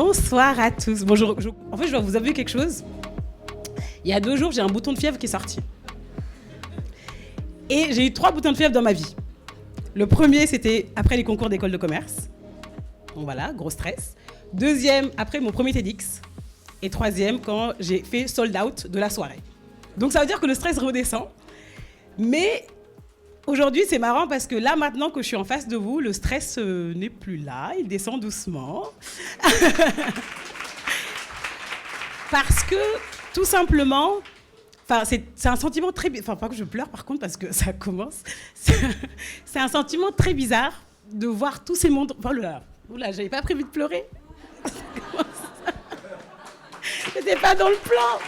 Bonsoir à tous. Bonjour. En fait, je dois vous avouer quelque chose. Il y a 2 jours, j'ai un bouton de fièvre qui est sorti. Et j'ai eu 3 boutons de fièvre dans ma vie. Le premier, c'était après les concours d'école de commerce. Donc voilà, gros stress. Deuxième, après mon premier TEDx. Et troisième, quand j'ai fait sold out de la soirée. Donc ça veut dire que le stress redescend. Mais aujourd'hui, c'est marrant parce que là, maintenant que je suis en face de vous, le stress n'est plus là. Il descend doucement. Parce que, tout simplement, c'est un sentiment très... Enfin, pas que je pleure, par contre, parce que ça commence. C'est un sentiment très bizarre de voir tous ces mondes... Oh là, j'avais pas prévu de pleurer. J'étais pas dans le plan.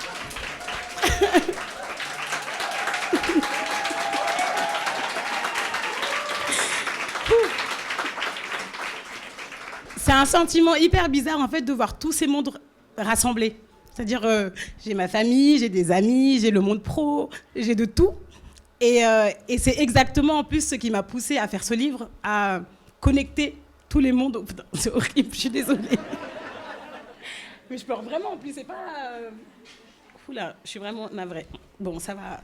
C'est un sentiment hyper bizarre, en fait, de voir tous ces mondes rassemblés. C'est-à-dire, j'ai ma famille, j'ai des amis, j'ai le monde pro, j'ai de tout. Et c'est exactement, en plus, ce qui m'a poussée à faire ce livre, à connecter tous les mondes. Oh, putain, c'est horrible, je suis désolée. Mais je pleure vraiment, en plus, c'est pas... Oula, je suis vraiment navrée. Bon, ça va.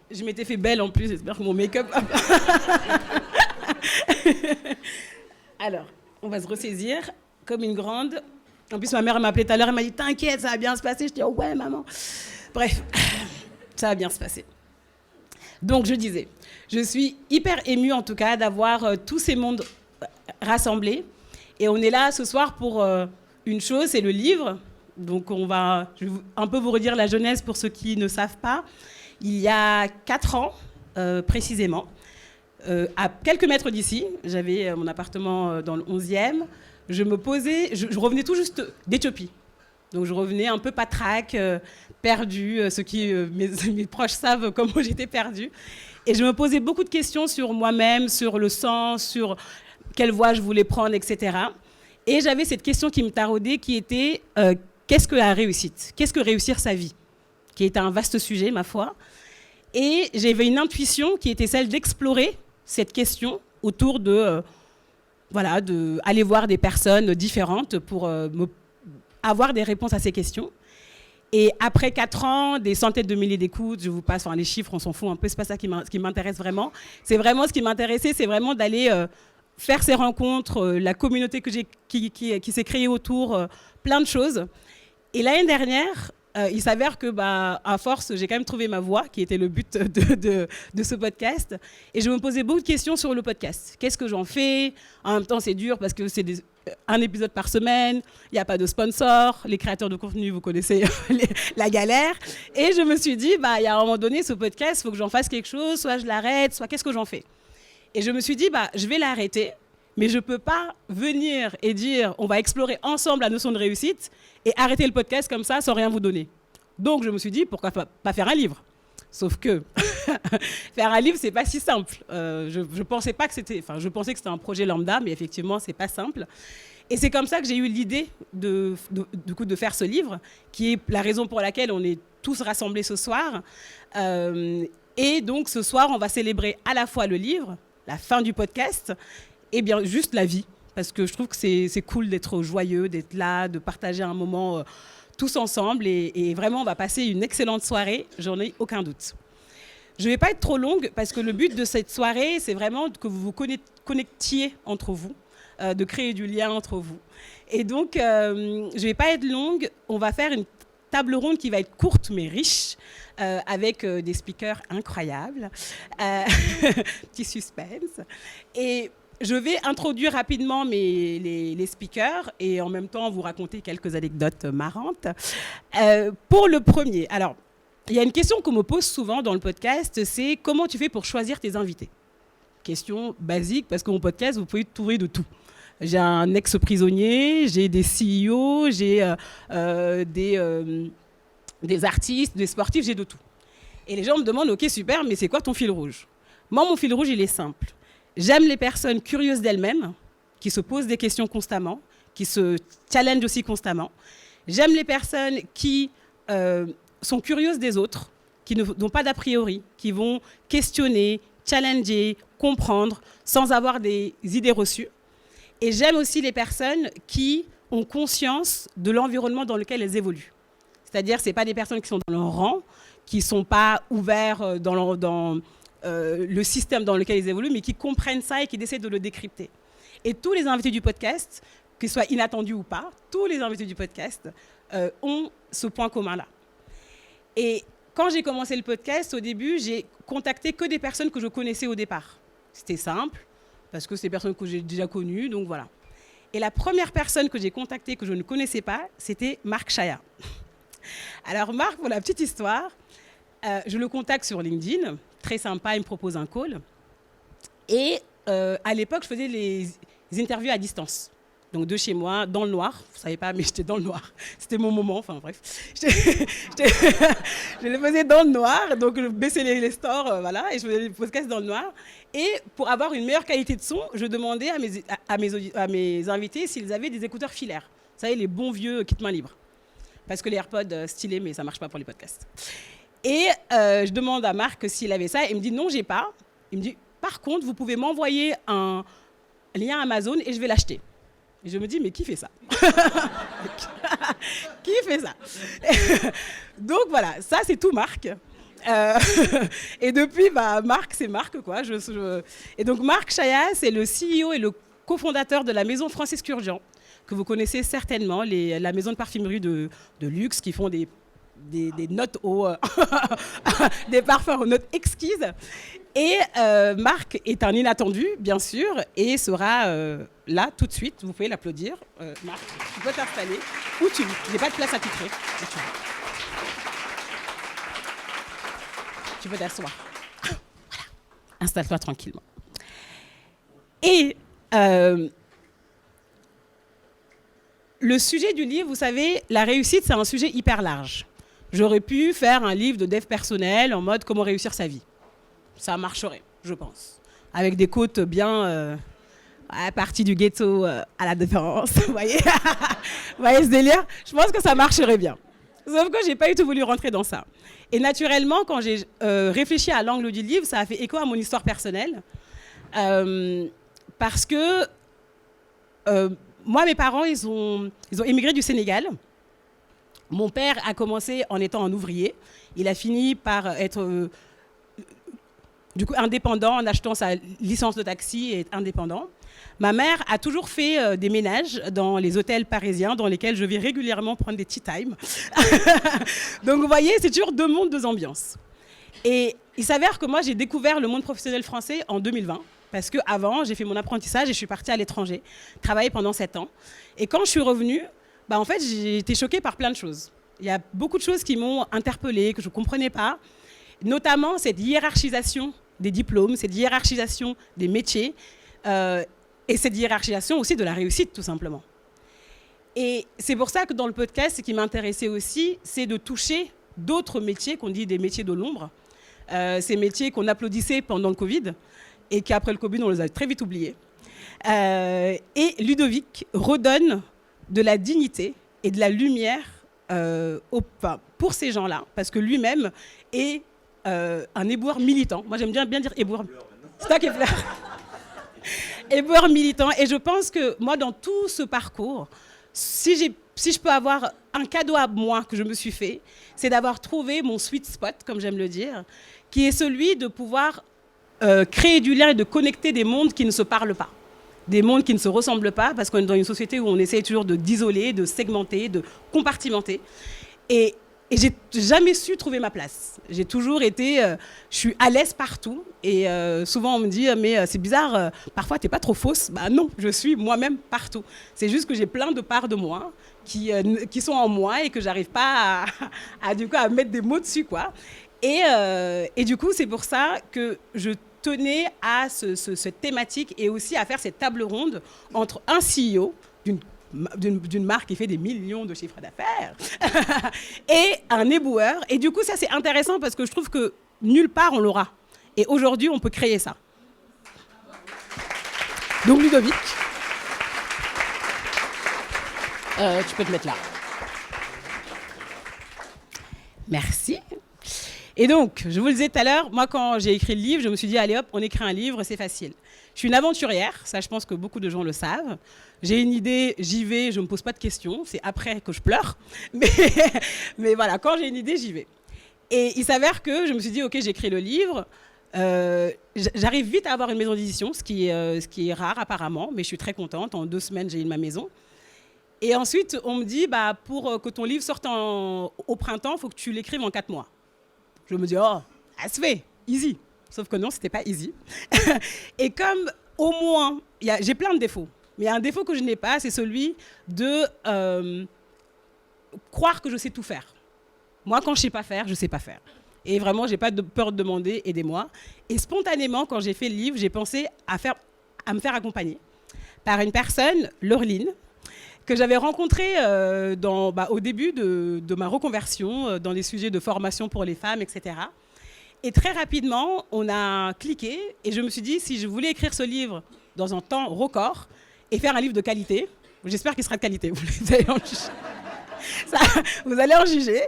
Je m'étais fait belle, en plus, j'espère que mon make-up... Alors, on va se ressaisir comme une grande... En plus, ma mère m'a appelé tout à l'heure, elle m'a dit « T'inquiète, ça va bien se passer ». Je dis « Oh ouais, maman ». Bref, ça va bien se passer. Donc, je disais, je suis hyper émue, en tout cas, d'avoir tous ces mondes rassemblés. Et on est là ce soir pour une chose, c'est le livre. Donc, je vais un peu vous redire la genèse pour ceux qui ne savent pas. Il y a 4 ans, précisément, à quelques mètres d'ici, j'avais mon appartement dans le 11e. Je me posais, je revenais tout juste d'Éthiopie. Donc je revenais un peu patraque, perdue. Ceux qui, mes proches savent comment j'étais perdue. Et je me posais beaucoup de questions sur moi-même, sur le sens, sur quelle voie je voulais prendre, etc. Et j'avais cette question qui me taraudait, qui était qu'est-ce que la réussite ? Qu'est-ce que réussir sa vie ? Qui était un vaste sujet, ma foi. Et j'avais une intuition qui était celle d'explorer cette question autour de... aller voir des personnes différentes pour avoir des réponses à ces questions. Et après 4 ans, des centaines de milliers d'écoutes, je vous passe, les chiffres, on s'en fout un peu, c'est pas ça qui m'intéresse vraiment. C'est vraiment ce qui m'intéressait, c'est vraiment d'aller faire ces rencontres, la communauté qui s'est créée autour, plein de choses. Et l'année dernière, il s'avère que, à force, j'ai quand même trouvé ma voie, qui était le but de ce podcast. Et je me posais beaucoup de questions sur le podcast. Qu'est-ce que j'en fais ? En même temps, c'est dur parce que c'est un épisode par semaine. Il n'y a pas de sponsor. Les créateurs de contenu, vous connaissez la galère. Et je me suis dit, il y a un moment donné, ce podcast, il faut que j'en fasse quelque chose. Soit je l'arrête, soit qu'est-ce que j'en fais ? Et je me suis dit, je vais l'arrêter. Mais je ne peux pas venir et dire on va explorer ensemble la notion de réussite et arrêter le podcast comme ça sans rien vous donner. Donc je me suis dit pourquoi pas faire un livre. Sauf que faire un livre, c'est pas si simple. Je pensais pas que c'était, je pensais que c'était un projet lambda, mais effectivement, c'est pas simple. Et c'est comme ça que j'ai eu l'idée de faire ce livre, qui est la raison pour laquelle on est tous rassemblés ce soir. Et donc ce soir, on va célébrer à la fois le livre, la fin du podcast, et bien juste la vie, parce que je trouve que c'est cool d'être joyeux, d'être là, de partager un moment tous ensemble, et vraiment on va passer une excellente soirée, j'en ai aucun doute. Je ne vais pas être trop longue, parce que le but de cette soirée, c'est vraiment que vous vous connectiez entre vous, de créer du lien entre vous. Et donc, je ne vais pas être longue, on va faire une table ronde qui va être courte mais riche, avec des speakers incroyables, petit suspense, et je vais introduire rapidement les speakers et en même temps vous raconter quelques anecdotes marrantes. Pour le premier, alors, il y a une question qu'on me pose souvent dans le podcast, c'est comment tu fais pour choisir tes invités ? Question basique, parce que mon podcast, vous pouvez trouver de tout. J'ai un ex-prisonnier, j'ai des CEO, j'ai des artistes, des sportifs, j'ai de tout. Et les gens me demandent, ok, super, mais c'est quoi ton fil rouge ? Moi, mon fil rouge, il est simple. J'aime les personnes curieuses d'elles-mêmes, qui se posent des questions constamment, qui se challengent aussi constamment. J'aime les personnes qui sont curieuses des autres, qui n'ont pas d'a priori, qui vont questionner, challenger, comprendre, sans avoir des idées reçues. Et j'aime aussi les personnes qui ont conscience de l'environnement dans lequel elles évoluent. C'est-à-dire, ce n'est pas des personnes qui sont dans leur rang, qui ne sont pas ouverts dans le système dans lequel ils évoluent, mais qui comprennent ça et qui essaient de le décrypter. Et tous les invités du podcast, qu'ils soient inattendus ou pas, tous les invités du podcast ont ce point commun-là. Et quand j'ai commencé le podcast, au début, j'ai contacté que des personnes que je connaissais au départ. C'était simple, parce que c'est des personnes que j'ai déjà connues, donc voilà. Et la première personne que j'ai contactée, que je ne connaissais pas, c'était Marc Chaya. Alors Marc, pour la petite histoire, je le contacte sur LinkedIn, très sympa, il me propose un call. Et à l'époque, je faisais les interviews à distance. Donc de chez moi, dans le noir. Vous ne savez pas, mais j'étais dans le noir. C'était mon moment, enfin bref. Je les faisais dans le noir, donc je baissais les stores, voilà, et je faisais les podcasts dans le noir. Et pour avoir une meilleure qualité de son, je demandais à mes invités s'ils avaient des écouteurs filaires. Vous savez, les bons vieux kit main libre. Parce que les AirPods, stylés, mais ça ne marche pas pour les podcasts. Et je demande à Marc s'il avait ça. Il me dit non, j'ai pas. Il me dit, par contre, vous pouvez m'envoyer un lien Amazon et je vais l'acheter. Et je me dis, mais qui fait ça? Qui fait ça? Donc voilà, ça c'est tout Marc. Et depuis, Marc, c'est Marc, quoi. Et donc Marc Chaya, c'est le CEO et le cofondateur de la maison Francis Kurkdjian, que vous connaissez certainement, la maison de parfumerie de luxe qui font des notes des parfums aux notes exquises. Et Marc est un inattendu, bien sûr, et sera là tout de suite. Vous pouvez l'applaudir. Marc, tu peux t'installer où tu veux. Il n'y a pas de place à titrer. Tu peux t'asseoir. Voilà. Installe-toi tranquillement. Et le sujet du livre, vous savez, la réussite, c'est un sujet hyper large. J'aurais pu faire un livre de dev personnel en mode comment réussir sa vie. Ça marcherait, je pense. Avec des quotes bien partie du ghetto à la différence. Vous voyez ce délire? Je pense que ça marcherait bien. Sauf que je n'ai pas du tout voulu rentrer dans ça. Et naturellement, quand j'ai réfléchi à l'angle du livre, ça a fait écho à mon histoire personnelle. Parce que moi, mes parents, ils ont émigré du Sénégal. Mon père a commencé en étant un ouvrier. Il a fini par être du coup indépendant en achetant sa licence de taxi et être indépendant. Ma mère a toujours fait des ménages dans les hôtels parisiens dans lesquels je vais régulièrement prendre des tea time. Donc vous voyez, c'est toujours deux mondes, deux ambiances. Et il s'avère que moi, j'ai découvert le monde professionnel français en 2020. Parce qu'avant, j'ai fait mon apprentissage et je suis partie à l'étranger, travailler pendant 7 ans. Et quand je suis revenue, en fait, j'ai été choquée par plein de choses. Il y a beaucoup de choses qui m'ont interpellée, que je ne comprenais pas, notamment cette hiérarchisation des diplômes, cette hiérarchisation des métiers, et cette hiérarchisation aussi de la réussite, tout simplement. Et c'est pour ça que dans le podcast, ce qui m'intéressait aussi, c'est de toucher d'autres métiers, qu'on dit des métiers de l'ombre, ces métiers qu'on applaudissait pendant le Covid, et qu'après le Covid, on les a très vite oubliés. Et Ludovic redonne de la dignité et de la lumière pour ces gens-là, parce que lui-même est un éboueur militant. Moi, j'aime bien dire éboueur. C'est toi qui es éboueur militant. Et je pense que moi, dans tout ce parcours, si je peux avoir un cadeau à moi que je me suis fait, c'est d'avoir trouvé mon sweet spot, comme j'aime le dire, qui est celui de pouvoir créer du lien et de connecter des mondes qui ne se parlent pas. Des mondes qui ne se ressemblent pas, parce qu'on est dans une société où on essaie toujours d'isoler, de segmenter, de compartimenter. Et j'ai jamais su trouver ma place. J'ai toujours été... je suis à l'aise partout. Et souvent, on me dit, mais c'est bizarre, parfois, t'es pas trop fausse. Non, je suis moi-même partout. C'est juste que j'ai plein de parts de moi qui sont en moi et que j'arrive pas à mettre des mots dessus, quoi. Et du coup, c'est pour ça que je tenais à cette thématique et aussi à faire cette table ronde entre un CEO d'une marque qui fait des millions de chiffres d'affaires et un éboueur. Et du coup, ça, c'est intéressant parce que je trouve que nulle part, on l'aura. Et aujourd'hui, on peut créer ça. Donc, Ludovic, tu peux te mettre là. Merci. Et donc, je vous le disais tout à l'heure, moi, quand j'ai écrit le livre, je me suis dit, allez hop, on écrit un livre, c'est facile. Je suis une aventurière, ça, je pense que beaucoup de gens le savent. J'ai une idée, j'y vais, je ne me pose pas de questions. C'est après que je pleure. Mais voilà, quand j'ai une idée, j'y vais. Et il s'avère que je me suis dit, OK, j'écris le livre. J'arrive vite à avoir une maison d'édition, ce qui est rare apparemment, mais je suis très contente. En 2 semaines, j'ai eu ma maison. Et ensuite, on me dit, pour que ton livre sorte au printemps, il faut que tu l'écrives en 4 mois. Je me dis, oh, ça se fait, easy. Sauf que non, ce n'était pas easy. Et comme au moins, j'ai plein de défauts, mais il y a un défaut que je n'ai pas, c'est celui de croire que je sais tout faire. Moi, quand je ne sais pas faire, je ne sais pas faire. Et vraiment, je n'ai pas de peur de demander, aidez-moi. Et spontanément, quand j'ai fait le livre, j'ai pensé à me faire accompagner par une personne, Laureline, que j'avais rencontrée au début de ma reconversion, dans les sujets de formation pour les femmes, etc. Et très rapidement, on a cliqué et je me suis dit, si je voulais écrire ce livre dans un temps record et faire un livre de qualité, j'espère qu'il sera de qualité, vous allez en juger,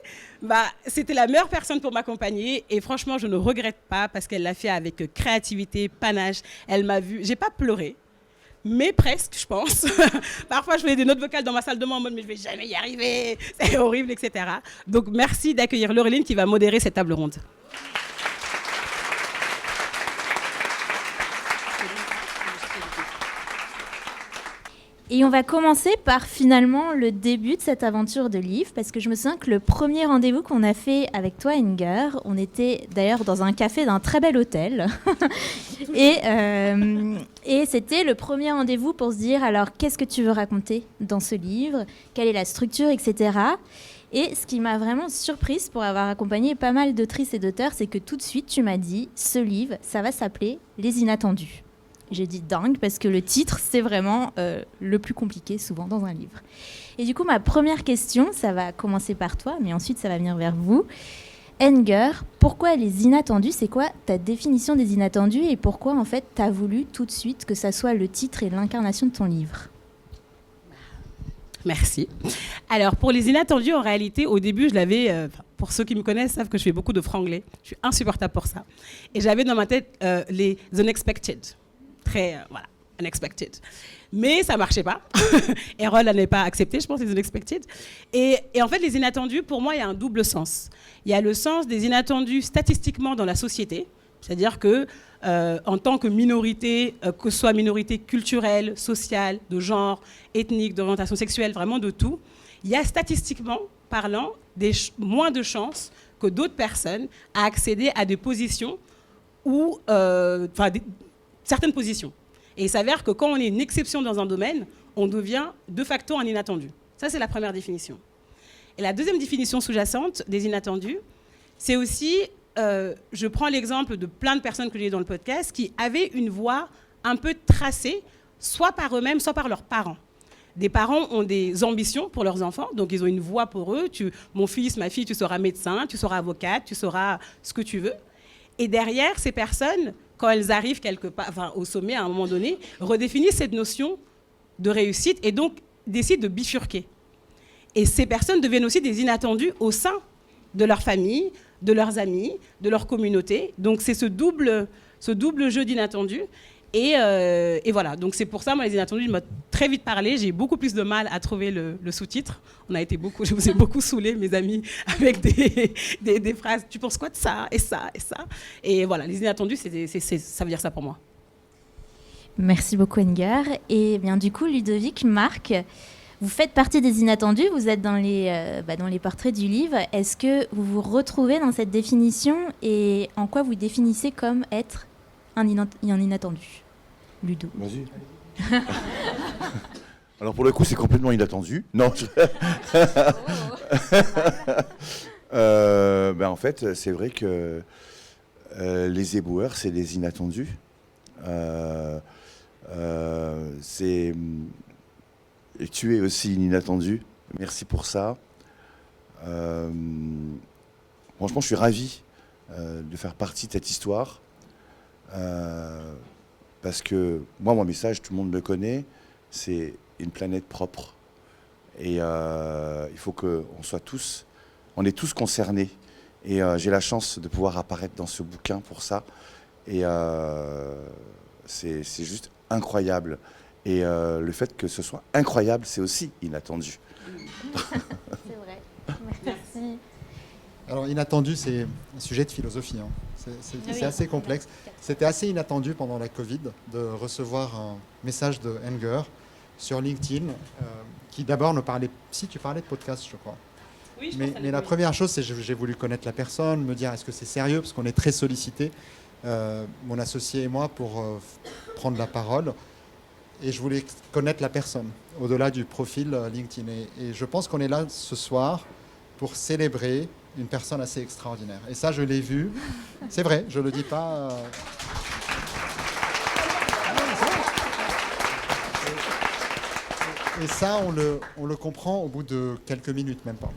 c'était la meilleure personne pour m'accompagner et franchement, je ne regrette pas parce qu'elle l'a fait avec créativité, panache. Elle m'a vue, j'ai pas pleuré, mais presque, je pense. Parfois, je faisais des notes vocales dans ma salle de bain en mode mais je vais jamais y arriver, c'est horrible, etc. Donc, merci d'accueillir Laureline qui va modérer cette table ronde. Et on va commencer par finalement le début de cette aventure de livre, parce que je me souviens que le premier rendez-vous qu'on a fait avec toi, Inger, on était d'ailleurs dans un café d'un très bel hôtel. Et c'était le premier rendez-vous pour se dire, alors qu'est-ce que tu veux raconter dans ce livre ? Quelle est la structure, etc. Et ce qui m'a vraiment surprise pour avoir accompagné pas mal d'autrices et d'auteurs, c'est que tout de suite, tu m'as dit, ce livre, ça va s'appeler « Les Inattendus ». J'ai dit dingue parce que le titre, c'est vraiment le plus compliqué souvent dans un livre. Et du coup, ma première question, ça va commencer par toi, mais ensuite ça va venir vers vous. Inger, pourquoi les inattendus ? C'est quoi ta définition des inattendus et pourquoi en fait tu as voulu tout de suite que ça soit le titre et l'incarnation de ton livre ? Merci. Alors, pour les inattendus, en réalité, au début, je l'avais... pour ceux qui me connaissent, savent que je fais beaucoup de franglais. Je suis insupportable pour ça. Et j'avais dans ma tête les unexpected. Très, unexpected. Mais ça ne marchait pas. Errol n'avait pas accepté, je pense, les unexpected. Et en fait, les inattendus, pour moi, il y a un double sens. Il y a le sens des inattendus statistiquement dans la société, c'est-à-dire que en tant que minorité, que ce soit minorité culturelle, sociale, de genre, ethnique, d'orientation sexuelle, vraiment de tout, il y a statistiquement parlant moins de chances que d'autres personnes à accéder à des positions ou certaines positions. Et il s'avère que quand on est une exception dans un domaine, on devient de facto un inattendu. Ça, c'est la première définition. Et la deuxième définition sous-jacente des inattendus, c'est aussi, je prends l'exemple de plein de personnes que j'ai dans le podcast qui avaient une voie un peu tracée, soit par eux-mêmes, soit par leurs parents. Des parents ont des ambitions pour leurs enfants, donc ils ont une voie pour eux. Mon fils, ma fille, tu seras médecin, tu seras avocate, tu seras ce que tu veux. Et derrière, ces personnes, quand elles arrivent quelque part, au sommet à un moment donné, redéfinissent cette notion de réussite et donc décident de bifurquer. Et ces personnes deviennent aussi des inattendus au sein de leur famille, de leurs amis, de leur communauté. Donc c'est ce double jeu d'inattendus. Et voilà, donc c'est pour ça, moi, les inattendus, je m'ai très vite parlé. J'ai beaucoup plus de mal à trouver le sous-titre. Je vous ai beaucoup saoulé, mes amis, avec des phrases. Tu penses quoi de ça, et ça, et ça. Et voilà, les inattendus, ça veut dire ça pour moi. Merci beaucoup, Inger. Et bien, du coup, Ludovic, Marc, vous faites partie des inattendus. Vous êtes dans les portraits du livre. Est-ce que vous vous retrouvez dans cette définition et en quoi vous définissez comme être un inattendu, Ludo? Vas-y. Alors pour le coup, c'est complètement inattendu. Non. En fait, c'est vrai que les éboueurs, c'est les inattendus. Et tu es aussi une inattendue. Merci pour ça. Franchement, je suis ravi de faire partie de cette histoire. Parce que moi, mon message, tout le monde me connaît, c'est une planète propre. Et il faut qu'on soit tous, on est tous concernés. Et j'ai la chance de pouvoir apparaître dans ce bouquin pour ça. Et c'est juste incroyable. Et le fait que ce soit incroyable, c'est aussi inattendu. C'est vrai. Merci. Alors, inattendu, c'est un sujet de philosophie. Hein. C'est assez complexe. C'était assez inattendu pendant la Covid de recevoir un message de Enger sur LinkedIn qui d'abord me parlait... Si, tu parlais de podcast, je crois. Oui, Mais la première chose, c'est que j'ai voulu connaître la personne, me dire est-ce que c'est sérieux, parce qu'on est très sollicité, mon associé et moi, pour prendre la parole. Et je voulais connaître la personne, au-delà du profil LinkedIn. Et je pense qu'on est là ce soir pour célébrer une personne assez extraordinaire. Et ça, je l'ai vu. C'est vrai, je ne le dis pas. Et ça, on le comprend au bout de quelques minutes, même pas,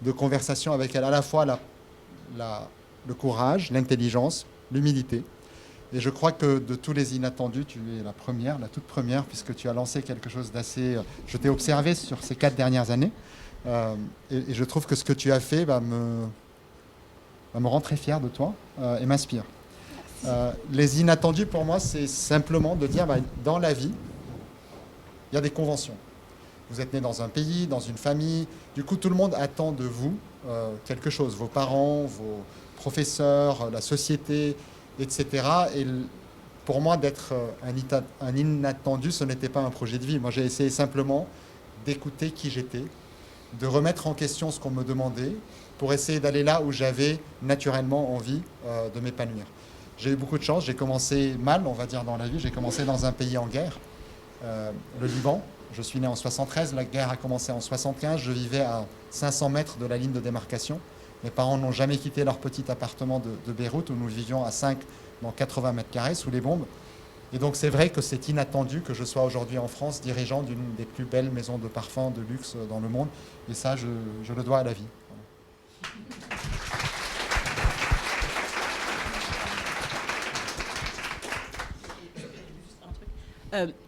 de conversation avec elle. À la fois le courage, l'intelligence, l'humilité. Et je crois que de tous les inattendus, tu es la première, la toute première, puisque tu as lancé quelque chose d'assez... Je t'ai observé sur ces 4 dernières années. Et je trouve que ce que tu as fait me rend très fier de toi et m'inspire. Les inattendus, pour moi, c'est simplement de dire, dans la vie, il y a des conventions. Vous êtes né dans un pays, dans une famille. Du coup, tout le monde attend de vous quelque chose. Vos parents, vos professeurs, la société, etc. Et pour moi, d'être un inattendu, ce n'était pas un projet de vie. Moi, j'ai essayé simplement d'écouter qui j'étais, de remettre en question ce qu'on me demandait pour essayer d'aller là où j'avais naturellement envie de m'épanouir. J'ai eu beaucoup de chance. J'ai commencé mal, on va dire, dans la vie. J'ai commencé dans un pays en guerre, le Liban. Je suis né en 73. La guerre a commencé en 75. Je vivais à 500 mètres de la ligne de démarcation. Mes parents n'ont jamais quitté leur petit appartement de Beyrouth où nous vivions à 5 dans 80 mètres carrés sous les bombes. Et donc c'est vrai que c'est inattendu que je sois aujourd'hui en France dirigeant d'une des plus belles maisons de parfum de luxe dans le monde. Et ça, je le dois à la vie.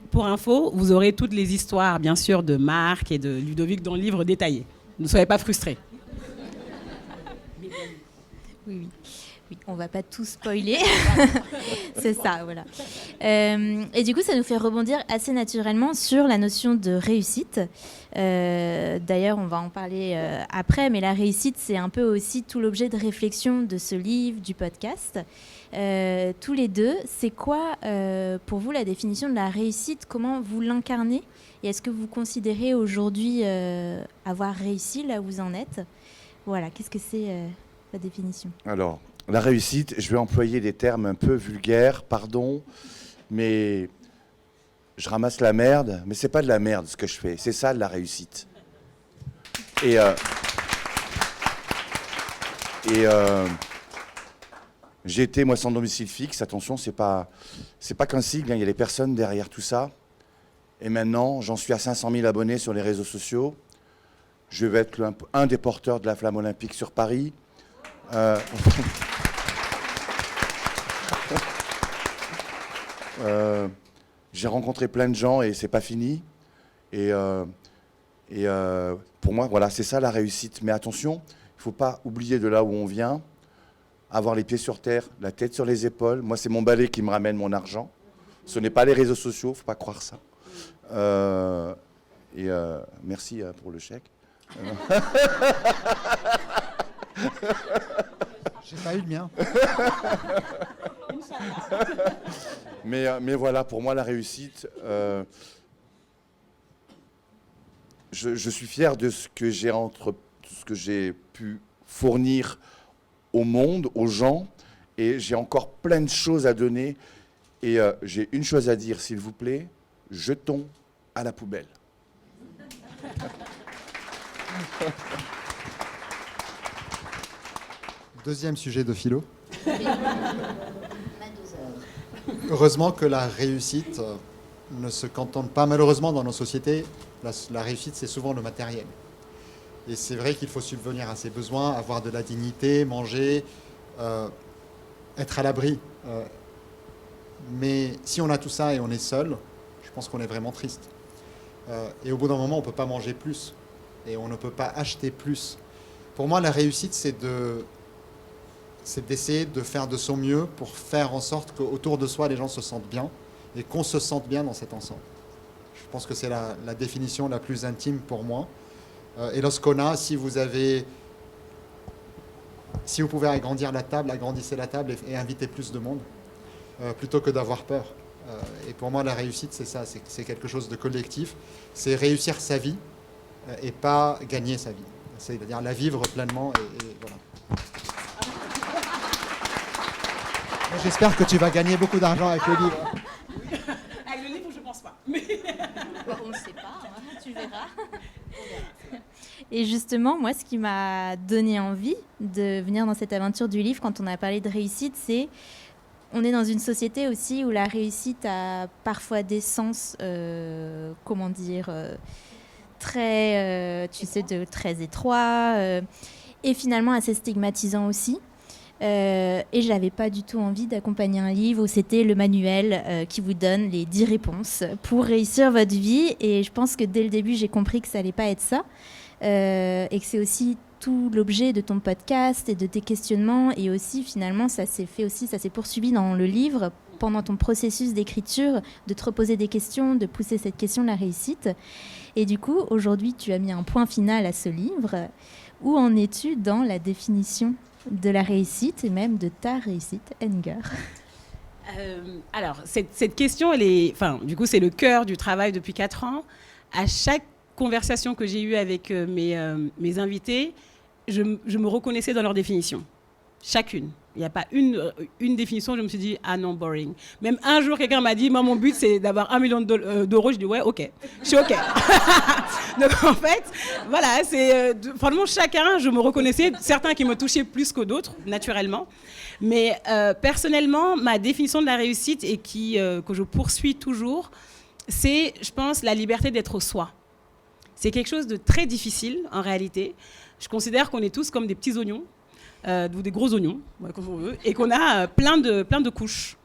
Pour info, vous aurez toutes les histoires, bien sûr, de Marc et de Ludovic dans le livre détaillé. Ne soyez pas frustrés. Oui, on va pas tout spoiler. C'est ça, voilà. Et du coup, ça nous fait rebondir assez naturellement sur la notion de réussite. D'ailleurs, on va en parler après, mais la réussite, c'est un peu aussi tout l'objet de réflexion de ce livre, du podcast. Tous les deux, c'est quoi pour vous la définition de la réussite? Comment vous l'incarnez? Et est-ce que vous considérez aujourd'hui avoir réussi là où vous en êtes? Voilà, qu'est-ce que c'est la définition? Alors, la réussite, je vais employer des termes un peu vulgaires, pardon, mais je ramasse la merde, mais c'est pas de la merde ce que je fais, c'est ça de la réussite. Et j'ai été, moi, sans domicile fixe, attention, c'est pas qu'un sigle, hein, il y a des personnes derrière tout ça. Et maintenant, j'en suis à 500 000 abonnés sur les réseaux sociaux. Je vais être un des porteurs de la flamme olympique sur Paris. J'ai rencontré plein de gens et c'est pas fini. Et pour moi, voilà, c'est ça la réussite. Mais attention, il ne faut pas oublier de là où on vient, avoir les pieds sur terre, la tête sur les épaules. Moi, c'est mon balai qui me ramène mon argent. Ce n'est pas les réseaux sociaux, il ne faut pas croire ça. Merci pour le chèque. J'ai pas eu le mien. Mais voilà, pour moi, la réussite, je suis fier de ce que j'ai pu fournir au monde, aux gens, et j'ai encore plein de choses à donner. Et j'ai une chose à dire, s'il vous plaît, jetons à la poubelle. Deuxième sujet de philo. Heureusement que la réussite ne se cantonne pas, malheureusement dans nos sociétés, la réussite c'est souvent le matériel. Et c'est vrai qu'il faut subvenir à ses besoins, avoir de la dignité, manger, être à l'abri. Mais si on a tout ça et on est seul, je pense qu'on est vraiment triste. Et au bout d'un moment, on ne peut pas manger plus. Et on ne peut pas acheter plus. Pour moi, la réussite, c'est de c'est d'essayer de faire de son mieux pour faire en sorte qu'autour de soi, les gens se sentent bien et qu'on se sente bien dans cet ensemble. Je pense que c'est la définition la plus intime pour moi. Et lorsqu'on si vous pouvez agrandir la table, agrandissez la table et invitez plus de monde, plutôt que d'avoir peur. Et pour moi, la réussite, c'est ça, c'est quelque chose de collectif. C'est réussir sa vie et pas gagner sa vie. C'est-à-dire la vivre pleinement et voilà. J'espère que tu vas gagner beaucoup d'argent avec le livre. Avec le livre, je pense pas. On ne sait pas, hein, tu verras. Et justement, moi, ce qui m'a donné envie de venir dans cette aventure du livre, quand on a parlé de réussite, c'est on est dans une société aussi où la réussite a parfois des sens, très, très étroits et finalement assez stigmatisants aussi. Et je n'avais pas du tout envie d'accompagner un livre où c'était le manuel qui vous donne les 10 réponses pour réussir votre vie. Et je pense que dès le début, j'ai compris que ça n'allait pas être ça. Et que c'est aussi tout l'objet de ton podcast et de tes questionnements. Et aussi, finalement, ça s'est poursuivi dans le livre pendant ton processus d'écriture, de te reposer des questions, de pousser cette question de la réussite. Et du coup, aujourd'hui, tu as mis un point final à ce livre. Où en es-tu dans la définition de la réussite et même de ta réussite, Enger? Alors, cette question, du coup, c'est le cœur du travail depuis 4 ans. À chaque conversation que j'ai eue avec mes invités, je me reconnaissais dans leur définition. Chacune. Il n'y a pas une définition où je me suis dit, ah non, boring. Même un jour, quelqu'un m'a dit, moi, mon but, c'est d'avoir 1 million d'euros. Je dis, ouais, ok. Je suis ok. Donc, en fait, voilà, franchement, chacun, je me reconnaissais, certains qui me touchaient plus que d'autres, naturellement. Mais personnellement, ma définition de la réussite et que je poursuis toujours, c'est, je pense, la liberté d'être soi. C'est quelque chose de très difficile, en réalité. Je considère qu'on est tous comme des petits oignons, ou des gros oignons, comme on veut, et qu'on a plein de couches.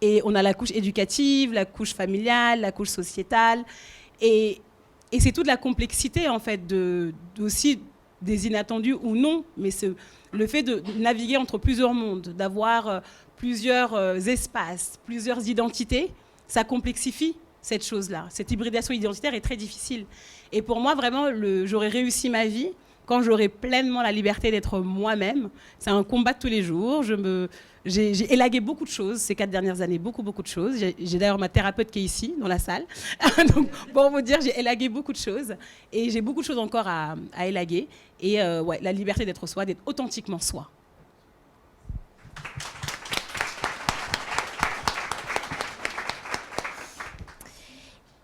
Et on a la couche éducative, la couche familiale, la couche sociétale. Et c'est toute la complexité, en fait, aussi des inattendus ou non, mais le fait de naviguer entre plusieurs mondes, d'avoir plusieurs espaces, plusieurs identités, ça complexifie cette chose-là. Cette hybridation identitaire est très difficile. Et pour moi, vraiment, j'aurais réussi ma vie quand j'aurai pleinement la liberté d'être moi-même. C'est un combat de tous les jours. J'ai élagué beaucoup de choses ces 4 dernières années, beaucoup de choses. J'ai d'ailleurs ma thérapeute qui est ici, dans la salle. Donc, pour vous dire, j'ai élagué beaucoup de choses. Et j'ai beaucoup de choses encore à élaguer. Et la liberté d'être soi, d'être authentiquement soi.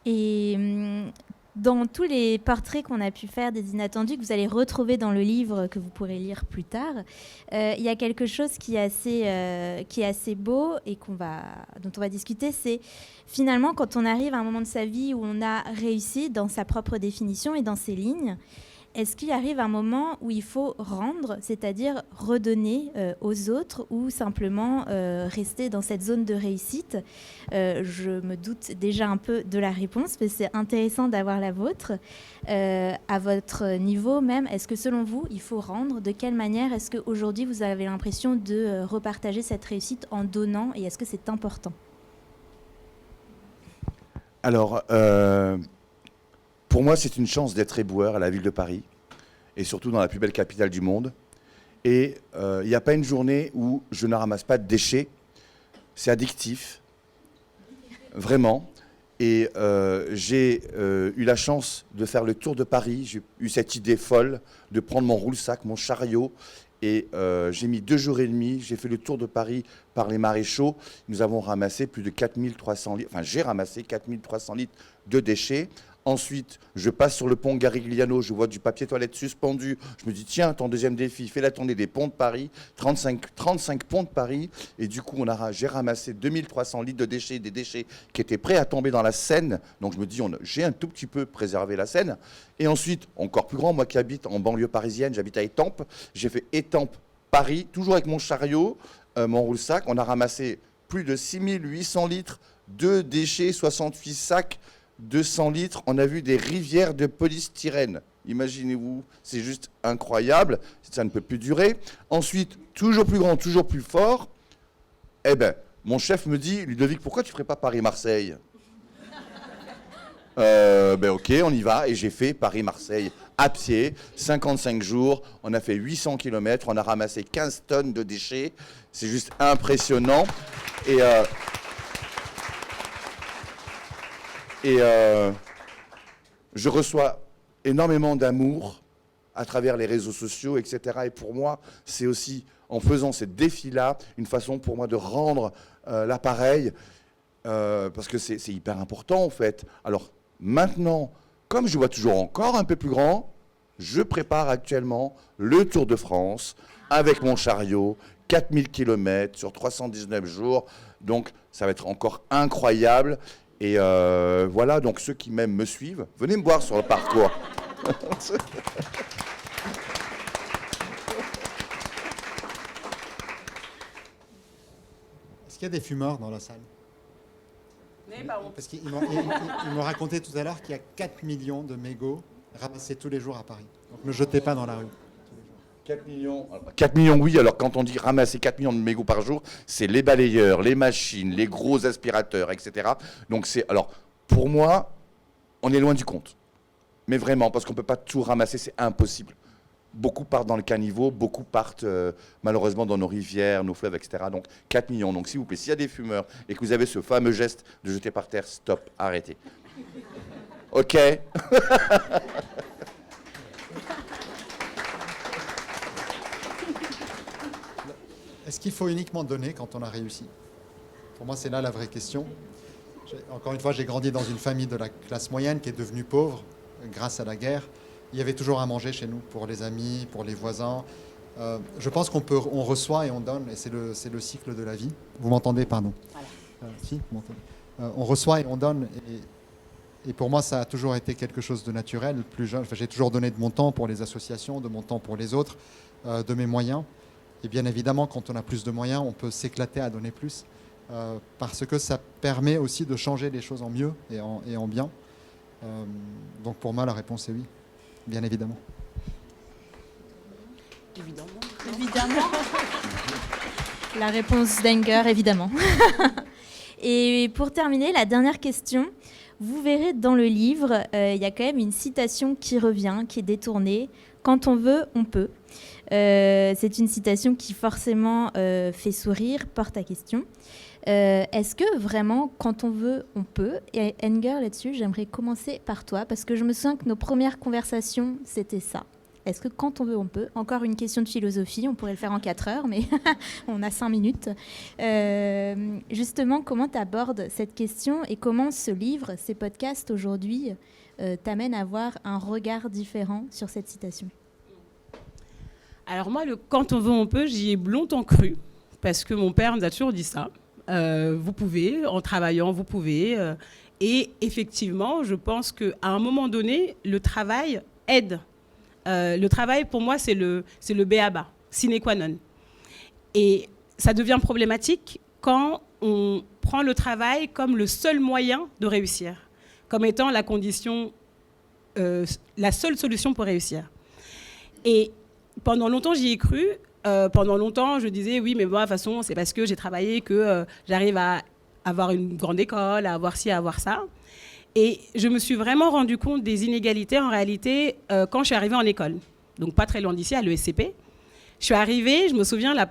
Et dans tous les portraits qu'on a pu faire des inattendus, que vous allez retrouver dans le livre que vous pourrez lire plus tard, il y a quelque chose qui est assez beau et dont on va discuter, c'est finalement quand on arrive à un moment de sa vie où on a réussi dans sa propre définition et dans ses lignes, est-ce qu'il arrive un moment où il faut rendre, c'est-à-dire redonner aux autres ou simplement rester dans cette zone de réussite? Je me doute déjà un peu de la réponse, mais c'est intéressant d'avoir la vôtre. À votre niveau même, est-ce que selon vous, il faut rendre? De quelle manière est-ce qu'aujourd'hui, vous avez l'impression de repartager cette réussite en donnant? Et est-ce que c'est important? Alors, pour moi, c'est une chance d'être éboueur à la ville de Paris, et surtout dans la plus belle capitale du monde. Et il n'y a pas une journée où je ne ramasse pas de déchets. C'est addictif, vraiment. Et j'ai eu la chance de faire le tour de Paris. J'ai eu cette idée folle de prendre mon roule-sac, mon chariot. Et j'ai mis 2 jours et demi. J'ai fait le tour de Paris par les maréchaux. Nous avons ramassé plus de 4300 litres. Enfin, j'ai ramassé 4300 litres de déchets. Ensuite, je passe sur le pont Garigliano, je vois du papier toilette suspendu. Je me dis, tiens, ton deuxième défi, fais la tournée des ponts de Paris, 35 ponts de Paris. Et du coup, j'ai ramassé 2300 litres de déchets, des déchets qui étaient prêts à tomber dans la Seine. Donc je me dis, j'ai un tout petit peu préservé la Seine. Et ensuite, encore plus grand, moi qui habite en banlieue parisienne, j'habite à Étampes. J'ai fait Étampes-Paris, toujours avec mon chariot, mon roule-sac. On a ramassé plus de 6800 litres de déchets, 68 sacs 200 litres, on a vu des rivières de polystyrène. Imaginez-vous, c'est juste incroyable, ça ne peut plus durer. Ensuite, toujours plus grand, toujours plus fort. Eh ben, mon chef me dit, Ludovic, pourquoi tu ne ferais pas Paris-Marseille ? Ben ok, on y va. Et j'ai fait Paris-Marseille à pied, 55 jours. On a fait 800 km, on a ramassé 15 tonnes de déchets. C'est juste impressionnant. Et je reçois énormément d'amour à travers les réseaux sociaux, etc. Et pour moi, c'est aussi, en faisant ces défis-là, une façon pour moi de rendre l'appareil, parce que c'est hyper important, en fait. Alors, maintenant, comme je vois toujours encore un peu plus grand, je prépare actuellement le Tour de France avec mon chariot, 4000 km sur 319 jours. Donc, ça va être encore incroyable. Et voilà, donc ceux qui même me suivent, venez me voir sur le parcours. Est-ce qu'il y a des fumeurs dans la salle ? Parce qu'il me racontait tout à l'heure qu'il y a 4 millions de mégots ramassés tous les jours à Paris. Donc ne jetez pas dans la rue. 4 millions. 4 millions, oui. Alors, quand on dit ramasser 4 millions de mégots par jour, c'est les balayeurs, les machines, les gros aspirateurs, etc. Donc, alors, pour moi, on est loin du compte. Mais vraiment, parce qu'on ne peut pas tout ramasser, c'est impossible. Beaucoup partent dans le caniveau, beaucoup partent malheureusement dans nos rivières, nos fleuves, etc. Donc, 4 millions. Donc, s'il vous plaît, s'il y a des fumeurs et que vous avez ce fameux geste de jeter par terre, stop, arrêtez. OK. Est-ce qu'il faut uniquement donner quand on a réussi ? Pour moi, c'est là la vraie question. Encore une fois, j'ai grandi dans une famille de la classe moyenne qui est devenue pauvre grâce à la guerre. Il y avait toujours à manger chez nous pour les amis, pour les voisins. Je pense on reçoit et on donne, et c'est le cycle de la vie. Vous m'entendez, pardon. Voilà. Si, vous m'entendez. On reçoit et on donne. Et pour moi, ça a toujours été quelque chose de naturel. Plus jeune, j'ai toujours donné de mon temps pour les associations, de mon temps pour les autres, de mes moyens. Et bien évidemment, quand on a plus de moyens, on peut s'éclater à donner plus, parce que ça permet aussi de changer les choses en mieux et en bien. Donc pour moi, la réponse est oui, bien évidemment. Évidemment. La réponse d'Enger, évidemment. Et pour terminer, la dernière question. Vous verrez dans le livre, il y a quand même une citation qui revient, qui est détournée. Quand on veut, on peut. C'est une citation qui forcément fait sourire, porte à question. Est-ce que vraiment, quand on veut, on peut ? Et Enger, là-dessus, j'aimerais commencer par toi, parce que je me souviens que nos premières conversations, c'était ça. Est-ce que quand on veut, on peut ? Encore une question de philosophie, on pourrait le faire en 4 heures, mais on a 5 minutes. Justement, comment tu abordes cette question et comment ce livre, ces podcasts aujourd'hui, t'amènent à avoir un regard différent sur cette citation ? Alors moi, quand on veut, on peut, j'y ai longtemps cru, parce que mon père nous a toujours dit ça. Vous pouvez, en travaillant, vous pouvez. Et effectivement, je pense qu'à un moment donné, le travail aide. Le travail, pour moi, c'est le b.a.-ba, sine qua non. Et ça devient problématique quand on prend le travail comme le seul moyen de réussir, comme étant la condition, la seule solution pour réussir. Et pendant longtemps, j'y ai cru. Pendant longtemps, je disais, oui, mais moi, de toute façon, c'est parce que j'ai travaillé que j'arrive à avoir une grande école, à avoir ci, à avoir ça. Et je me suis vraiment rendu compte des inégalités, en réalité, quand je suis arrivée en école. Donc, pas très loin d'ici, à l'ESCP. Je suis arrivée, je me souviens, la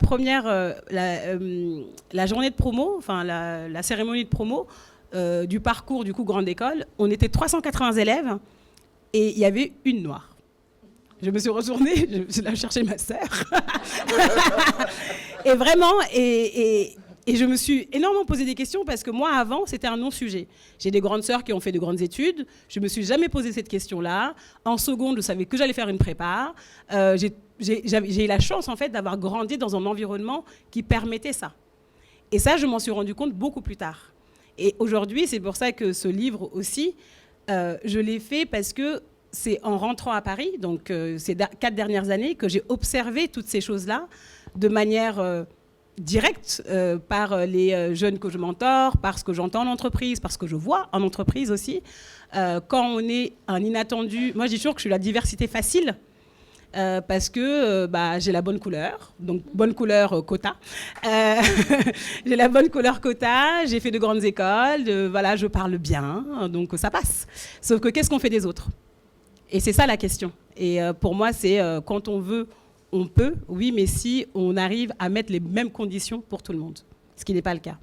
journée de promo, enfin, la cérémonie de promo du parcours, du coup, grande école. On était 380 élèves et il y avait une noire. Je me suis retournée, je suis allée chercher ma sœur. Et vraiment, et je me suis énormément posé des questions parce que moi, avant, c'était un non-sujet. J'ai des grandes sœurs qui ont fait de grandes études. Je ne me suis jamais posé cette question-là. En seconde, je savais que j'allais faire une prépa. J'ai eu la chance, en fait, d'avoir grandi dans un environnement qui permettait ça. Et ça, je m'en suis rendu compte beaucoup plus tard. Et aujourd'hui, c'est pour ça que ce livre aussi, je l'ai fait parce que c'est en rentrant à Paris, donc ces 4 dernières années, que j'ai observé toutes ces choses-là de manière directe par les jeunes que je mentore, par ce que j'entends en entreprise, par ce que je vois en entreprise aussi. Quand on est un inattendu, moi je dis toujours que je suis la diversité facile. Parce que j'ai la bonne couleur, donc bonne couleur quota. J'ai la bonne couleur quota, j'ai fait de grandes écoles, je parle bien, donc ça passe. Sauf que qu'est-ce qu'on fait des autres? Et c'est ça la question. Et pour moi, c'est quand on veut, on peut, oui, mais si on arrive à mettre les mêmes conditions pour tout le monde, ce qui n'est pas le cas.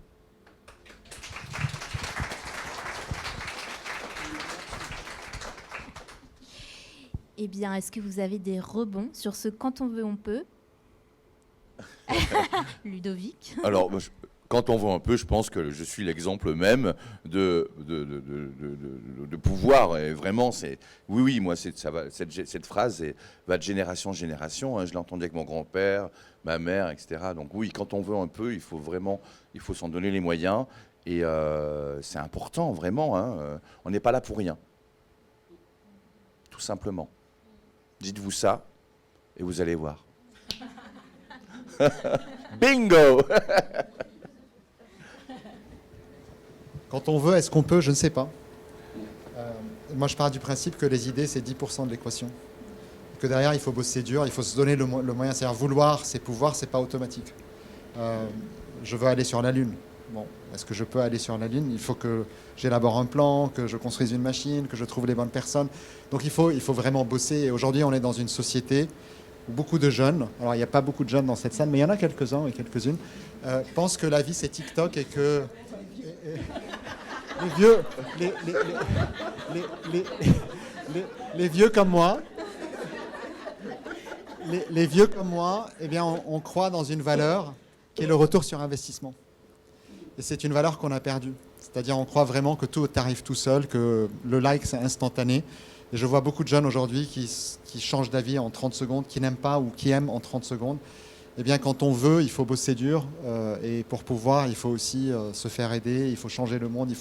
Eh bien, est-ce que vous avez des rebonds sur ce « quand on veut, on peut » Ludovic. Alors, quand on voit un peu, je pense que je suis l'exemple même de pouvoir. Et vraiment, oui, moi, cette phrase va de génération en génération. Hein, je l'ai entendue avec mon grand-père, ma mère, etc. Donc oui, quand on veut un peu, il faut s'en donner les moyens. Et c'est important, vraiment. Hein, on n'est pas là pour rien. Tout simplement. Dites-vous ça, et vous allez voir. Bingo. Quand on veut, est-ce qu'on peut? Je ne sais pas. Moi, je pars du principe que les idées, c'est 10% de l'équation. Que derrière, il faut bosser dur, il faut se donner le moyen. C'est-à-dire vouloir, c'est pouvoir, c'est pas automatique. Je veux aller sur la Lune. Bon, est-ce que je peux aller sur la Lune? Il faut que j'élabore un plan, que je construise une machine, que je trouve les bonnes personnes. Donc il faut vraiment bosser. Et aujourd'hui, on est dans une société où beaucoup de jeunes, alors il n'y a pas beaucoup de jeunes dans cette salle, mais il y en a quelques-uns et quelques-unes, pensent que la vie c'est TikTok et que les vieux comme moi, les vieux comme moi, eh bien, on croit dans une valeur qui est le retour sur investissement. Et c'est une valeur qu'on a perdue. C'est-à-dire on croit vraiment que tout arrive tout seul, que le like c'est instantané. Et je vois beaucoup de jeunes aujourd'hui qui changent d'avis en 30 secondes, qui n'aiment pas ou qui aiment en 30 secondes. Eh bien quand on veut, il faut bosser dur. Et pour pouvoir, il faut aussi se faire aider, il faut changer le monde.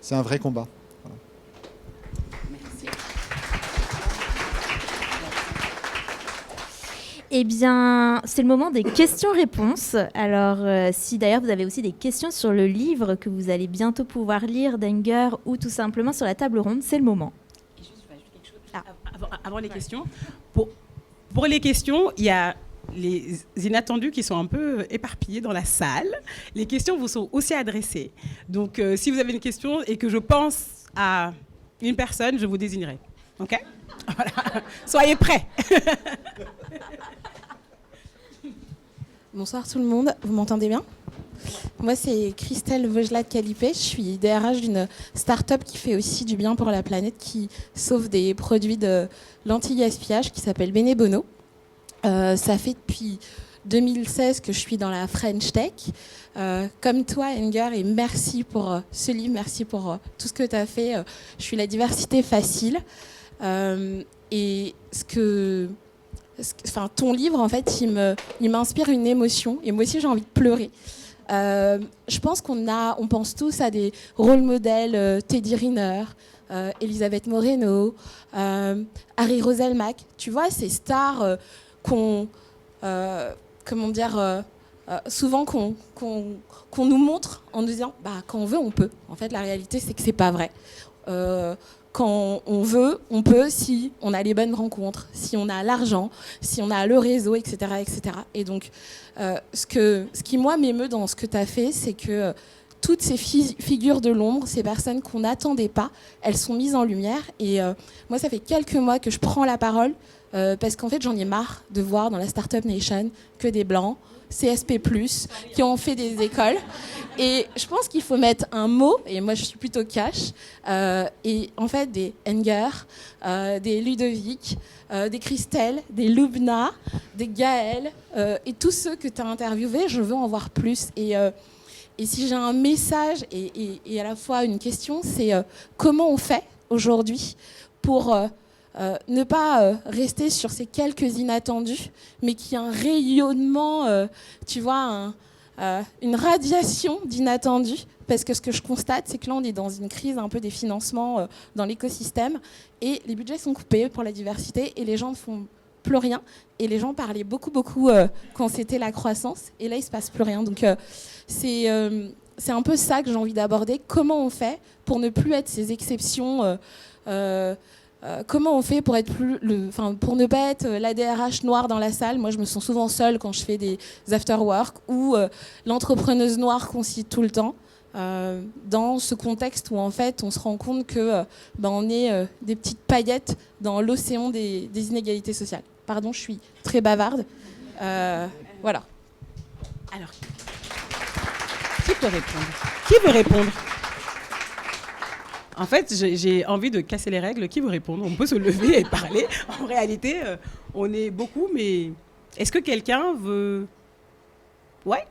C'est un vrai combat. Voilà. Merci. Eh bien, c'est le moment des questions-réponses. Alors, si d'ailleurs vous avez aussi des questions sur le livre que vous allez bientôt pouvoir lire d'Enger ou tout simplement sur la table ronde, c'est le moment. Et juste, je vais ajouter quelque chose. Avant les questions, pour les questions, il y a les inattendus qui sont un peu éparpillés dans la salle. Les questions vous sont aussi adressées. Donc, si vous avez une question et que je pense à une personne, je vous désignerai. OK ? Voilà. Soyez prêts. Bonsoir tout le monde, vous m'entendez bien? Moi c'est Christelle Vaugelat-Calipé, je suis DRH d'une start-up qui fait aussi du bien pour la planète, qui sauve des produits de l'anti-gaspillage qui s'appelle Benebono. Ça fait depuis 2016 que je suis dans la French Tech. Comme toi Enger, et merci pour ce livre, merci pour tout ce que tu as fait. Je suis la diversité facile. Et ton livre, en fait, il m'inspire une émotion. Et moi aussi, j'ai envie de pleurer. Je pense on pense tous à des rôles modèles, Teddy Riner, Elisabeth Moreno, Harry Roselmack. Tu vois, ces stars souvent qu'on nous montre en nous disant, quand on veut, on peut. En fait, la réalité, c'est que c'est pas vrai. Quand on veut, on peut si on a les bonnes rencontres, si on a l'argent, si on a le réseau, etc. etc. Et donc, ce qui, moi, m'émeut dans ce que tu as fait, c'est que toutes ces figures de l'ombre, ces personnes qu'on n'attendait pas, elles sont mises en lumière. Et moi, ça fait quelques mois que je prends la parole parce qu'en fait, j'en ai marre de voir dans la Startup Nation que des Blancs, CSP+, qui ont fait des écoles. Et je pense qu'il faut mettre un mot, et moi je suis plutôt cash, et en fait des Enger, des Ludovic, des Christelle, des Lubna, des Gaël, et tous ceux que tu as interviewés, je veux en voir plus. Et si j'ai un message et à la fois une question, c'est comment on fait aujourd'hui pour ne pas rester sur ces quelques inattendus, mais qu'il y ait un rayonnement, tu vois, une radiation d'inattendus, parce que ce que je constate, c'est que là, on est dans une crise un peu des financements dans l'écosystème, et les budgets sont coupés pour la diversité, et les gens ne font plus rien. Et les gens parlaient beaucoup quand c'était la croissance. Et là, il se passe plus rien. Donc, c'est un peu ça que j'ai envie d'aborder. Comment on fait pour ne plus être ces exceptions comment on fait pour pour ne pas être la DRH noire dans la salle. Moi, je me sens souvent seule quand je fais des after-work ou l'entrepreneuse noire qu'on cite tout le temps. Dans ce contexte où en fait on se rend compte que on est des petites paillettes dans l'océan des inégalités sociales. Pardon, je suis très bavarde. Voilà. Alors, qui peut répondre? Qui veut répondre? En fait, j'ai envie de casser les règles. Qui veut répondre? On peut se lever et parler. En réalité, on est beaucoup, mais est-ce que quelqu'un veut... Ouais.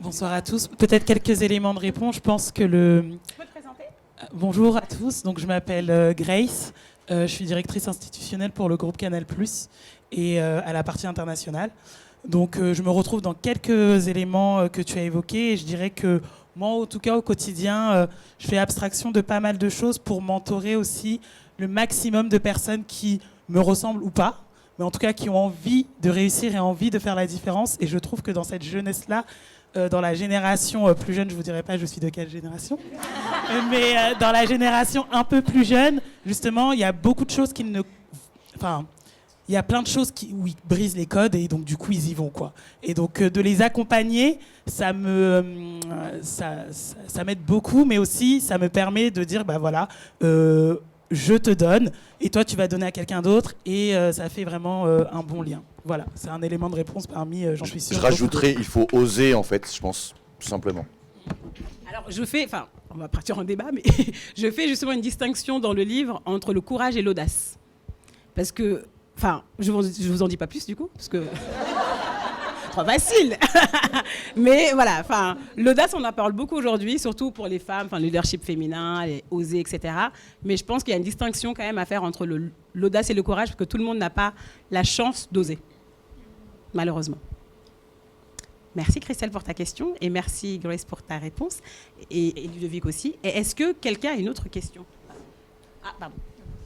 Bonsoir à tous. Peut-être quelques éléments de réponse. Je pense que Tu peux te présenter? Bonjour à tous. Donc, je m'appelle Grace. Je suis directrice institutionnelle pour le groupe Canal+ et à la partie internationale. Donc, je me retrouve dans quelques éléments que tu as évoqués. Et je dirais que moi, en tout cas, au quotidien, je fais abstraction de pas mal de choses pour mentorer aussi le maximum de personnes qui me ressemblent ou pas, mais en tout cas qui ont envie de réussir et envie de faire la différence. Et je trouve que dans cette jeunesse-là, dans la génération plus jeune, je ne vous dirai pas je suis de quelle génération, mais dans la génération un peu plus jeune, justement, il y a beaucoup de choses qui ne... Enfin, il y a plein de choses où ils brisent les codes et donc du coup ils y vont, quoi. Et donc de les accompagner, ça m'aide beaucoup, mais aussi ça me permet de dire voilà, je te donne et toi tu vas donner à quelqu'un d'autre et ça fait vraiment un bon lien. Voilà, c'est un élément de réponse parmi, j'en suis sûr. Je rajouterais, il faut oser en fait, je pense, tout simplement. Alors, on va partir en débat, mais je fais justement une distinction dans le livre entre le courage et l'audace. Parce que, je vous en dis pas plus du coup, parce que trop facile. Mais voilà, l'audace, on en parle beaucoup aujourd'hui, surtout pour les femmes, le leadership féminin, les oser, etc. Mais je pense qu'il y a une distinction quand même à faire entre l'audace et le courage, parce que tout le monde n'a pas la chance d'oser, malheureusement. Merci Christelle pour ta question et merci Grace pour ta réponse et Ludovic aussi. Et est-ce que quelqu'un a une autre question? Ah, pardon.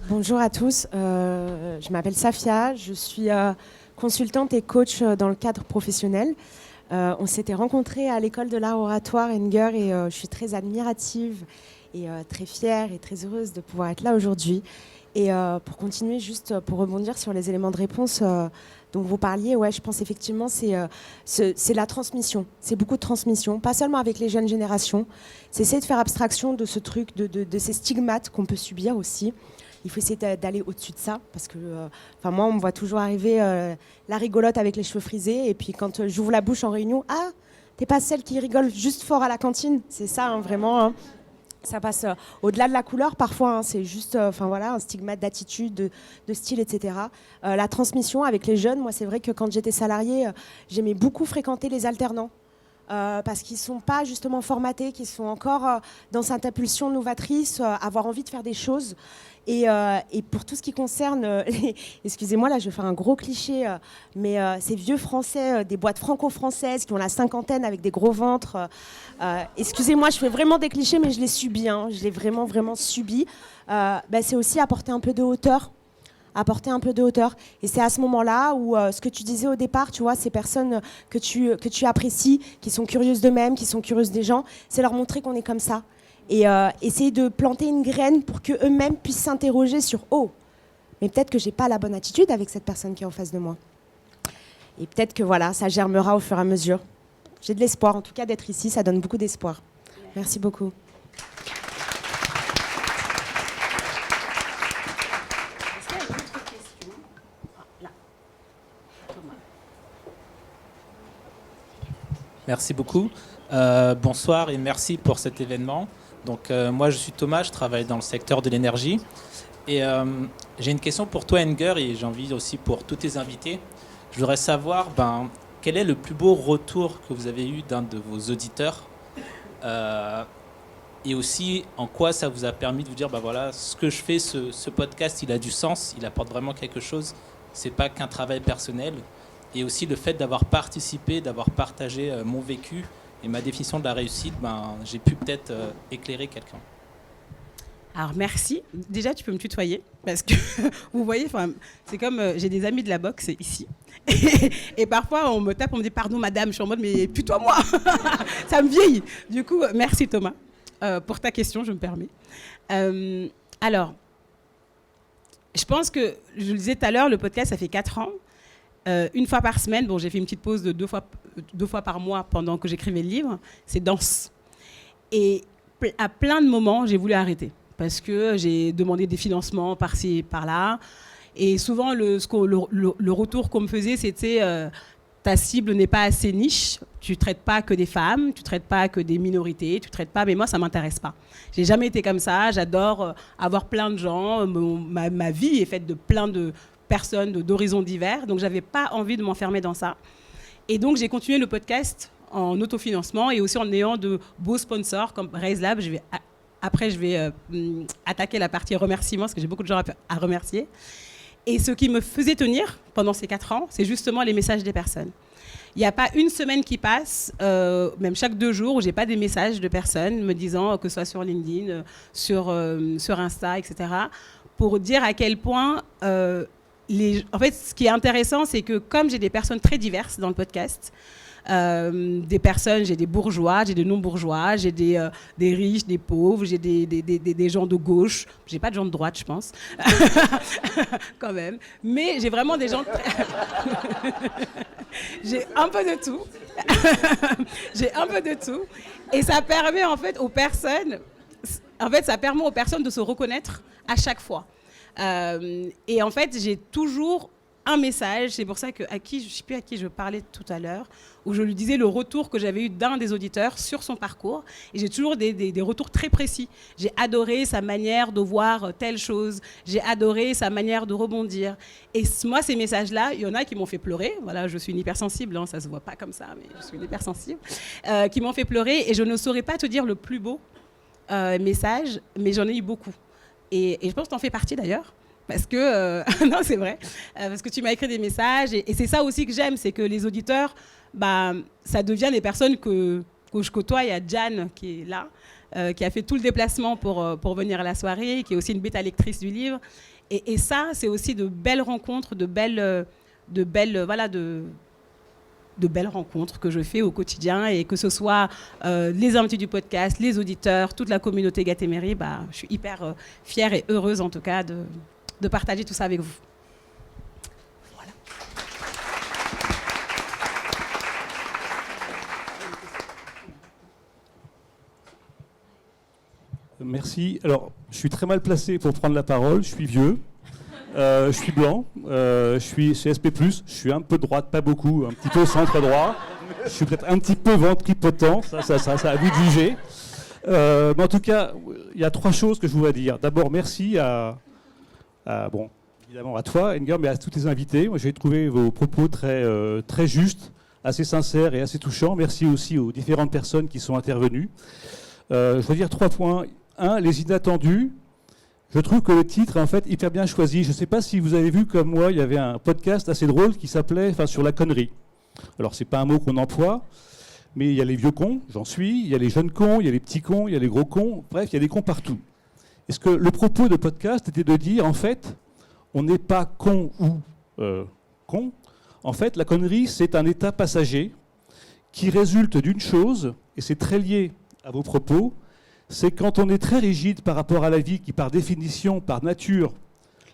Bonjour à tous, je m'appelle Safia, je suis consultante et coach dans le cadre professionnel. On s'était rencontrés à l'école de l'art oratoire Enger et je suis très admirative et très fière et très heureuse de pouvoir être là aujourd'hui. Et pour continuer, juste pour rebondir sur les éléments de réponse dont vous parliez, je pense effectivement c'est la transmission. C'est beaucoup de transmission, pas seulement avec les jeunes générations. C'est essayer de faire abstraction de ce truc, de ces stigmates qu'on peut subir aussi. Il faut essayer d'aller au-dessus de ça, parce que moi, on me voit toujours arriver la rigolote avec les cheveux frisés, et puis quand j'ouvre la bouche en réunion, ah, t'es pas celle qui rigole juste fort à la cantine. C'est ça, vraiment. Ça passe au-delà de la couleur, parfois. C'est juste un stigmate d'attitude, de style, etc. La transmission avec les jeunes, moi, c'est vrai que quand j'étais salariée, j'aimais beaucoup fréquenter les alternants. Parce qu'ils ne sont pas justement formatés, qu'ils sont encore dans cette impulsion novatrice, avoir envie de faire des choses. Et pour tout ce qui concerne, excusez-moi, là je vais faire un gros cliché, mais ces vieux Français, des boîtes franco-françaises qui ont la cinquantaine avec des gros ventres, excusez-moi, je fais vraiment des clichés, mais je les subis, je l'ai vraiment, vraiment subi. C'est aussi apporter un peu de hauteur. Et c'est à ce moment-là où ce que tu disais au départ, tu vois, ces personnes que tu apprécies, qui sont curieuses d'eux-mêmes, qui sont curieuses des gens, c'est leur montrer qu'on est comme ça. Et essayer de planter une graine pour qu'eux-mêmes puissent s'interroger sur « Oh, mais peut-être que j'ai pas la bonne attitude avec cette personne qui est en face de moi. » Et peut-être que voilà, ça germera au fur et à mesure. J'ai de l'espoir, en tout cas d'être ici, ça donne beaucoup d'espoir. Merci beaucoup. Merci beaucoup. Bonsoir et merci pour cet événement. Donc, moi, je suis Thomas, je travaille dans le secteur de l'énergie. Et j'ai une question pour toi, Enger, et j'ai envie aussi pour tous tes invités. Je voudrais savoir quel est le plus beau retour que vous avez eu d'un de vos auditeurs et aussi en quoi ça vous a permis de vous dire voilà, ce que je fais, ce podcast, il a du sens, il apporte vraiment quelque chose. C'est pas qu'un travail personnel. Et aussi le fait d'avoir participé, d'avoir partagé mon vécu et ma définition de la réussite, j'ai pu peut-être éclairer quelqu'un. Alors merci. Déjà, tu peux me tutoyer parce que vous voyez, c'est comme j'ai des amis de la boxe ici. Et parfois, on me tape, on me dit pardon, madame. Je suis en mode mais tutoie-moi. Ça me vieillit. Du coup, merci Thomas pour ta question, je me permets. Alors, je pense que je le disais tout à l'heure, le podcast, ça fait 4 ans. Une fois par semaine, bon, j'ai fait une petite pause de 2 fois par mois pendant que j'écrivais le livre. C'est dense. Et à plein de moments, j'ai voulu arrêter parce que j'ai demandé des financements par-ci, par-là. Et souvent, le retour qu'on me faisait, c'était ta cible n'est pas assez niche, tu ne traites pas que des femmes, tu ne traites pas que des minorités, tu ne traites pas, mais moi, ça ne m'intéresse pas. Je n'ai jamais été comme ça, j'adore avoir plein de gens, ma vie est faite de plein de personnes d'horizons divers, donc je n'avais pas envie de m'enfermer dans ça. Et donc, j'ai continué le podcast en autofinancement et aussi en ayant de beaux sponsors comme Raise Lab. Après, je vais attaquer la partie remerciements parce que j'ai beaucoup de gens à remercier. Et ce qui me faisait tenir pendant ces 4 ans, c'est justement les messages des personnes. Il n'y a pas une semaine qui passe, même chaque 2 jours, où je n'ai pas des messages de personnes me disant, que ce soit sur LinkedIn, sur Insta, etc., pour dire à quel point... En fait, ce qui est intéressant, c'est que comme j'ai des personnes très diverses dans le podcast, des personnes, j'ai des bourgeois, j'ai des non-bourgeois, j'ai des riches, des pauvres, j'ai des gens de gauche, j'ai pas de gens de droite, je pense, quand même, mais j'ai vraiment des gens... j'ai un peu de tout, j'ai un peu de tout, et ça permet en fait aux personnes, de se reconnaître à chaque fois. Et en fait, j'ai toujours un message, c'est pour ça que je ne sais plus à qui je parlais tout à l'heure, où je lui disais le retour que j'avais eu d'un des auditeurs sur son parcours, et j'ai toujours des retours très précis. J'ai adoré sa manière de voir telle chose, j'ai adoré sa manière de rebondir. Et moi, ces messages-là, il y en a qui m'ont fait pleurer, voilà, je suis une hypersensible, hein, ça ne se voit pas comme ça, mais je suis une hypersensible, qui m'ont fait pleurer, et je ne saurais pas te dire le plus beau message, mais j'en ai eu beaucoup. Et je pense que tu en fais partie d'ailleurs. Parce que, non, c'est vrai, parce que tu m'as écrit des messages, et c'est ça aussi que j'aime, c'est que les auditeurs, ça devient des personnes que je côtoie. Il y a Jeanne qui est là, qui a fait tout le déplacement pour venir à la soirée, qui est aussi une bêta lectrice du livre. Et ça, c'est aussi de belles rencontres, de belles rencontres que je fais au quotidien, et que ce soit les invités du podcast, les auditeurs, toute la communauté Gatéméry, je suis hyper fière et heureuse en tout cas de partager tout ça avec vous. Voilà. Merci. Alors, je suis très mal placé pour prendre la parole. Je suis vieux, je suis blanc, je suis CSP+, je suis un peu de droite, pas beaucoup, un petit peu centre droit. Je suis peut-être un petit peu ventripotent, ça à vous de juger. Mais en tout cas, il y a 3 choses que je voudrais dire. D'abord, merci évidemment à toi, Enger, mais à tous tes invités. Moi, j'ai trouvé vos propos très justes, assez sincères et assez touchants. Merci aussi aux différentes personnes qui sont intervenues. Je voudrais dire 3 points. 1, les inattendus. Je trouve que le titre est en fait hyper bien choisi. Je ne sais pas si vous avez vu comme moi, il y avait un podcast assez drôle qui s'appelait sur la connerie. Alors, ce n'est pas un mot qu'on emploie, mais il y a les vieux cons, j'en suis, il y a les jeunes cons, il y a les petits cons, il y a les gros cons, bref, il y a des cons partout. Est-ce que le propos de podcast était de dire, en fait, on n'est pas con ou con. En fait, la connerie, c'est un état passager qui résulte d'une chose, et c'est très lié à vos propos, c'est quand on est très rigide par rapport à la vie, qui par définition, par nature,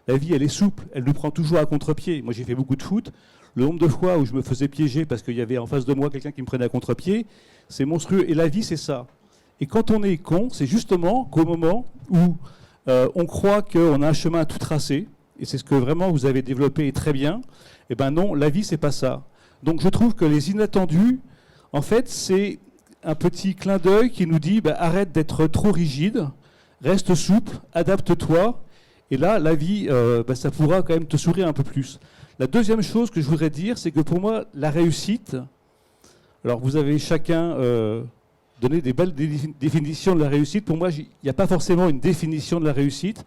la vie, elle est souple, elle nous prend toujours à contre-pied. Moi, j'ai fait beaucoup de foot. Le nombre de fois où je me faisais piéger parce qu'il y avait en face de moi quelqu'un qui me prenait à contre-pied, c'est monstrueux. Et la vie, c'est ça. Et quand on est con, c'est justement qu'au moment où on croit qu'on a un chemin tout tracé, et c'est ce que vraiment vous avez développé très bien, eh ben non, la vie, c'est pas ça. Donc je trouve que les inattendus, en fait, c'est un petit clin d'œil qui nous dit arrête d'être trop rigide, reste souple, adapte-toi, et là, la vie, ça pourra quand même te sourire un peu plus. La deuxième chose que je voudrais dire, c'est que pour moi, la réussite, alors vous avez chacun donné des belles définitions de la réussite. Pour moi, il n'y a pas forcément une définition de la réussite.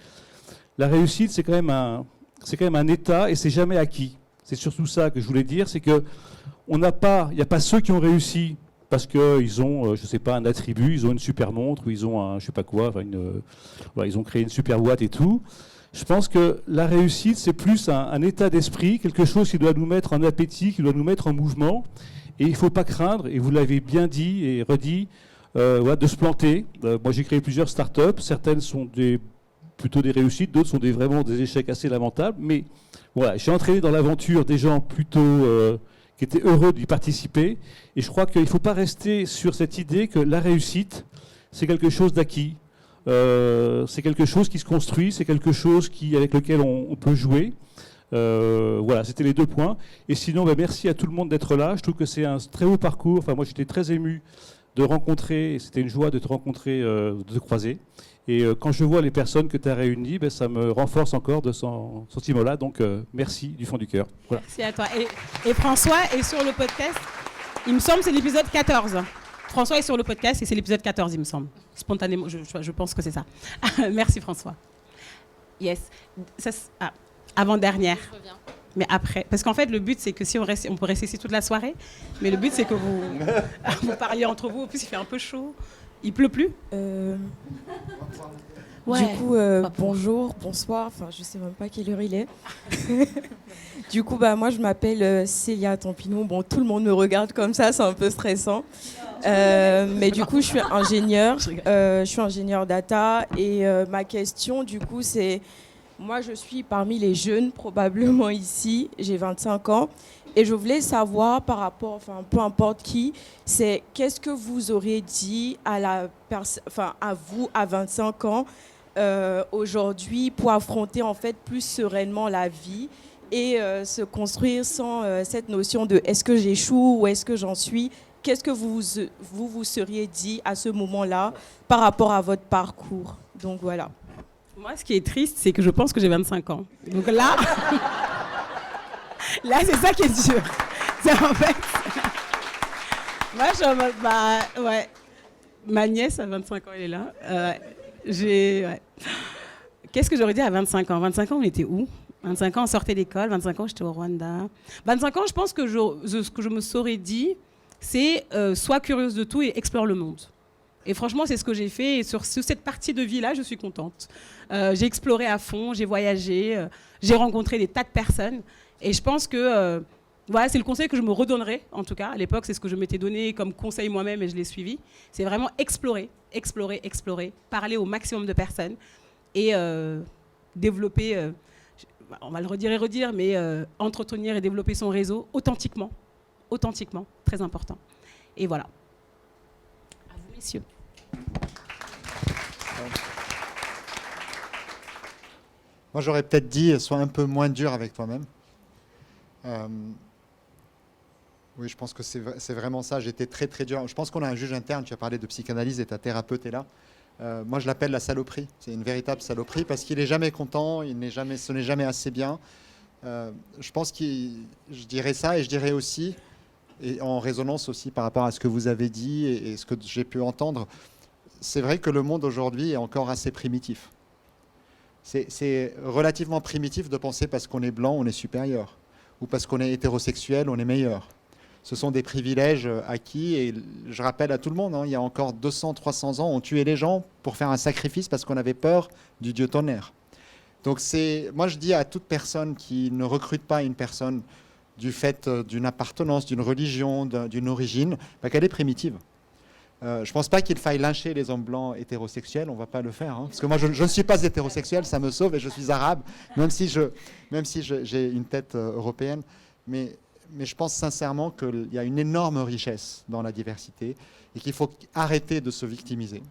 La réussite, c'est quand même un état et c'est jamais acquis. C'est surtout ça que je voulais dire, c'est que il n'y a pas ceux qui ont réussi parce qu'ils ont, je sais pas, un attribut, ils ont une super montre, ou ils ont un, je sais pas quoi, enfin voilà, ils ont créé une super boîte et tout. Je pense que la réussite, c'est plus un état d'esprit, quelque chose qui doit nous mettre en appétit, qui doit nous mettre en mouvement. Et il ne faut pas craindre, et vous l'avez bien dit et redit, voilà, de se planter. Moi, j'ai créé plusieurs startups. Certaines sont plutôt des réussites, d'autres sont vraiment des échecs assez lamentables. Mais voilà, j'ai entraîné dans l'aventure des gens plutôt qui étaient heureux d'y participer. Et je crois qu'il ne faut pas rester sur cette idée que la réussite, c'est quelque chose d'acquis. C'est quelque chose qui se construit, c'est quelque chose avec lequel on peut jouer. Voilà, c'était les 2 points. Et sinon, merci à tout le monde d'être là. Je trouve que c'est un très beau parcours. Enfin, moi, j'étais très ému de rencontrer, et c'était une joie de te rencontrer, de te croiser. Et quand je vois les personnes que tu as réunies, ça me renforce encore de ce sentiment-là. Donc, merci du fond du cœur. Voilà. Merci à toi. Et François est sur le podcast, il me semble, c'est l'épisode 14. François est sur le podcast et c'est l'épisode 14, il me semble. Spontanément, je pense que c'est ça. Merci François. Yes. Avant-dernière. Mais après. Parce qu'en fait, le but, c'est que si on peut rester ici toute la soirée, mais le but, c'est que vous parliez entre vous. En plus, il fait un peu chaud. Il pleut plus. Ouais. Du coup, bonjour, bonsoir. Enfin, je sais même pas quelle heure il est. Du coup, moi, je m'appelle Célia Tampinou. Bon, tout le monde me regarde comme ça, c'est un peu stressant. Mais du coup, je suis ingénieure. Je suis ingénieure data. Et ma question, du coup, c'est... Moi, je suis parmi les jeunes, probablement ici. J'ai 25 ans. Et je voulais savoir, par rapport, enfin, peu importe qui, c'est qu'est-ce que vous auriez dit à vous, à 25 ans, aujourd'hui, pour affronter, en fait, plus sereinement la vie et se construire sans cette notion de est-ce que j'échoue ou est-ce que j'en suis. Qu'est-ce que vous seriez dit à ce moment-là par rapport à votre parcours? Donc, voilà. Moi, ce qui est triste, c'est que je pense que j'ai 25 ans. Donc là, c'est ça qui est dur. C'est en fait... Moi, je suis en mode, ouais. Ma nièce, à 25 ans, elle est là. Ouais. Qu'est-ce que j'aurais dit à 25 ans? 25 ans, on était où? 25 ans, on sortait d'école. 25 ans, j'étais au Rwanda. 25 ans, je pense que ce que je me serais dit, c'est sois curieuse de tout et explore le monde. Et franchement, c'est ce que j'ai fait. Et sur cette partie de vie-là, je suis contente. J'ai exploré à fond, j'ai voyagé, j'ai rencontré des tas de personnes. Et je pense que voilà, c'est le conseil que je me redonnerai, en tout cas. À l'époque, c'est ce que je m'étais donné comme conseil moi-même et je l'ai suivi. C'est vraiment explorer, parler au maximum de personnes et développer, on va le redire et redire, mais entretenir et développer son réseau authentiquement, très important. Et voilà. À vous, messieurs. Moi, j'aurais peut-être dit, sois un peu moins dur avec toi-même. Oui, je pense que c'est vraiment ça. J'étais très, très dur. Je pense qu'on a un juge interne. Tu as parlé de psychanalyse et ta thérapeute est là. Moi, je l'appelle la saloperie. C'est une véritable saloperie parce qu'il n'est jamais content, ce n'est jamais assez bien. Je pense je dirais ça et je dirais aussi, et en résonance aussi par rapport à ce que vous avez dit et ce que j'ai pu entendre, c'est vrai que le monde aujourd'hui est encore assez primitif. C'est relativement primitif de penser parce qu'on est blanc, on est supérieur, ou parce qu'on est hétérosexuel, on est meilleur. Ce sont des privilèges acquis et je rappelle à tout le monde, il y a encore 200, 300 ans, on tuait les gens pour faire un sacrifice parce qu'on avait peur du dieu tonnerre. Donc moi je dis à toute personne qui ne recrute pas une personne du fait d'une appartenance, d'une religion, d'une origine, qu'elle est primitive. Je ne pense pas qu'il faille lyncher les hommes blancs hétérosexuels, on ne va pas le faire. Parce que moi, je ne suis pas hétérosexuel, ça me sauve et je suis arabe, même si j'ai une tête européenne. Mais je pense sincèrement qu'il y a une énorme richesse dans la diversité et qu'il faut arrêter de se victimiser.